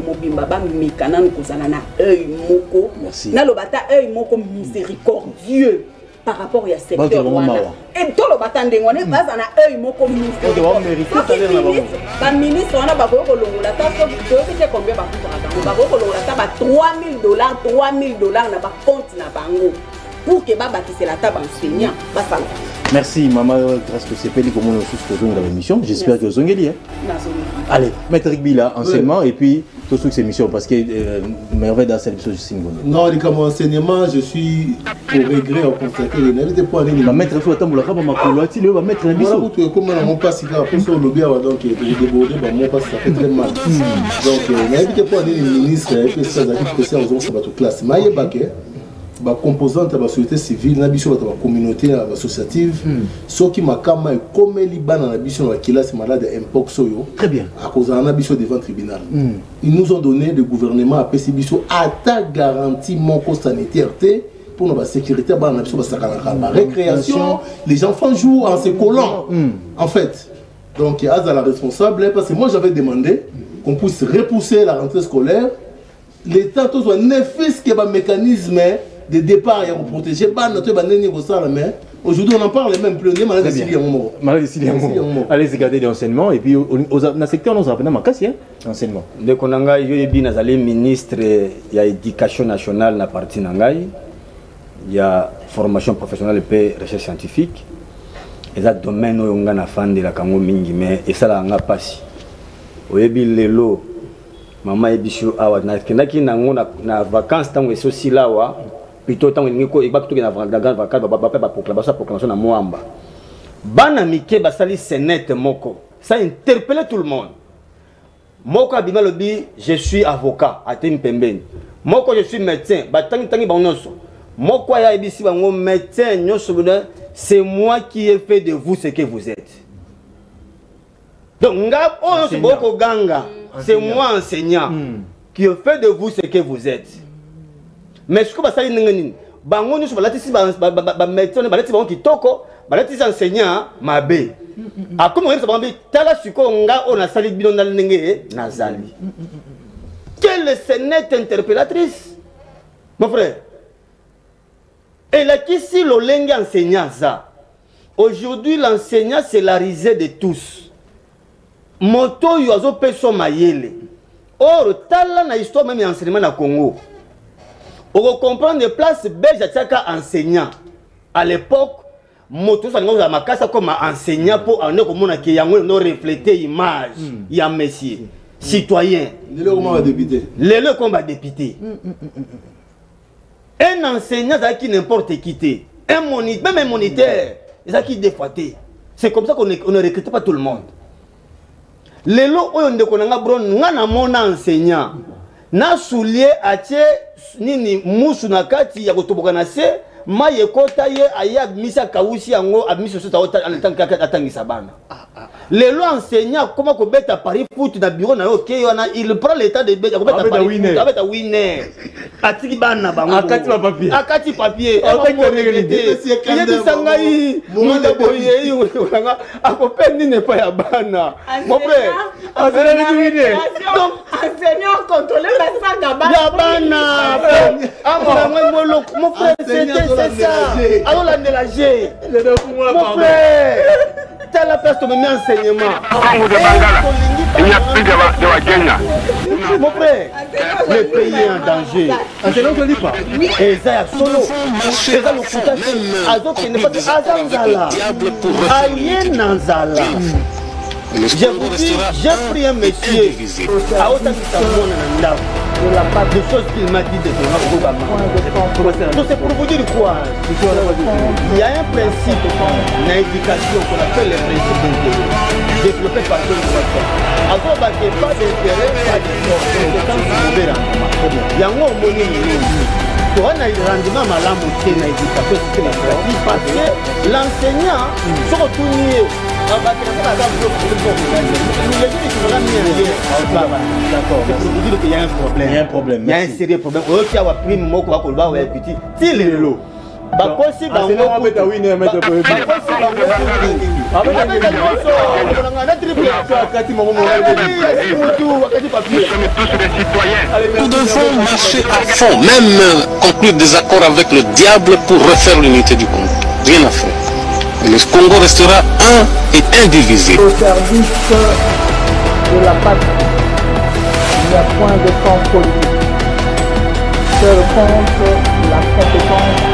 mobimba ba mikana kozana na œil moko na lobata œil moko miséricordieux par rapport à secteur wana et to lobata ndengone baza na œil moko miséricordieux ba ministre wana ba ko longola ta so to combien ba ko longola ta ba $3000 na ba compte na bango pour que ba bakise la table enseignant ba ça. Merci maman, grâce que c'est payé comme on a dans l'émission. J'espère que vous avez gagné. Allez, Maître Bila, enseignement et puis tout ce que c'est mission parce que merveille dans cette émission je signe. Non, comme enseignement, je suis au regret à constater les n'avez pas aller. La maître faut attendre pour la ma colotie, le va mettre un bisou. Comme on passe ici après sur le bien donc débordé bah mon passe ça fait très mal. Donc n'avez pas aller les ministres et puis ça arrive que ça aux autres bateau classe. Maïe Baké ba composante de la société civile na biso ba communauté associative ceux qui makama et comme libana na biso na kilasi malade mpox soyo très bien à cause na biso devant tribunal ils nous ont donné le gouvernement a pesi biso ata garantie moko sanitaire pour notre sécurité ba na biso ba sakana récréation les enfants jouent en se collant en fait donc il y a la responsable parce que moi j'avais demandé qu'on puisse repousser la rentrée scolaire l'état tout soit nefis que ba mécanisme de départ et pour protéger aujourd'hui on en parle même plus on malade de allez regarder l'enseignement et puis dans le secteur nous appelons makasi enseignement de konanga yo bi nazali ministre ya éducation nationale na parti nangai ya formation professionnelle et recherche scientifique et ça domaine oyo nga na fandi la kango mingi mais et ça la nga pasi oyebi lelo mama ebisho awa na kendaki nango na vacances tango eso silawa plutôt tant que il va tout na proclamation na Moamba bana mike basali senete moko ça interpelle tout le monde moko abima lobi je suis avocat atem pembeni moko je suis médecin batangi banyoso moko ya ebisi bango médecin nyoso c'est moi qui ai fait de vous ce que vous êtes donc nga on boko ganga c'est moi enseignant qui ai fait de vous ce que vous êtes. Mais ce que vous savez, bango nous balatisi ba médecin balati bango kitoko balatisi enseignant mabe akomo ngesa bango tala siko nga on a sali bino na ndenge nazali quelle scénette interpellatrice mon frère et là qui si l'olenge enseignant ça aujourd'hui l'enseignant c'est la risée de tous moto yozo peso mayele or tala na histoire même enseignement na Congo. On va comprendre des places belges à enseignant. À l'époque, moto ça nous a makasa comme enseignant pour en comme qui a nous refléter image, il y a monsieur citoyen. Le combat député. Le combat député. Un enseignant ça qui n'importe qui un moniteur, même un moniteur, ça qui défaité. C'est comme ça qu'on ne recrute pas tout le monde. Les lots où on déconne bron ngana mon enseignant. Na soulier atie nini musu na kati ya kotoboka na se maye kota ye aya misa kausi yango abimiso sota atangisa bana lelo enseignant comment ko beta Paris foot na bureau na yo ke yana il prend l'état de beta ko beta Paris foot abeta winner atiki bana bango akati papier yeti sangai munda boye yo nga akopendi ne pa ya bana mon frère donc enseignant contrôler la saga bana mon frère c'est ça alors la mélanger mon frère telle la place de mes enseignements il n'y a plus de Wagenya. Mon frère, le pays est en danger. Enseignant ne dit pas. Et ça solo. Et ça le foutage. Azok qui n'est pas Azanzala. Ayen Nanzala. Je vous dis, j'ai pris un métier. À autant que ça monte dans de la patrie. Des choses qu'il m'a dit de Thomas Obama. Donc c'est pour vous dire quoi? Il y a un principe dans l'éducation qu'on appelle le principe d'intérêt, développé par Paul Watson. Avant, pas d'intérêt, pas de force. Il y a un mot tu as un rendement malin dans l'éducation systématique parce que l'enseignant, surtout nié, d'accord. C'est pour vous dire qu'il y a un problème. Il y a un problème. Il y a un sérieux problème. Il y a un prix de mot qu'on va avoir petit. Si les lots. Bakosi bango beta wine mettre pour bakosi bango Nous devons marcher à fond, même conclure des accords avec le diable pour refaire l'unité du Congo. Rien à faire. Et le Congo restera un et indivisible. Au service de la patrie, il n'y a point de camp politique. Seul compte la compétence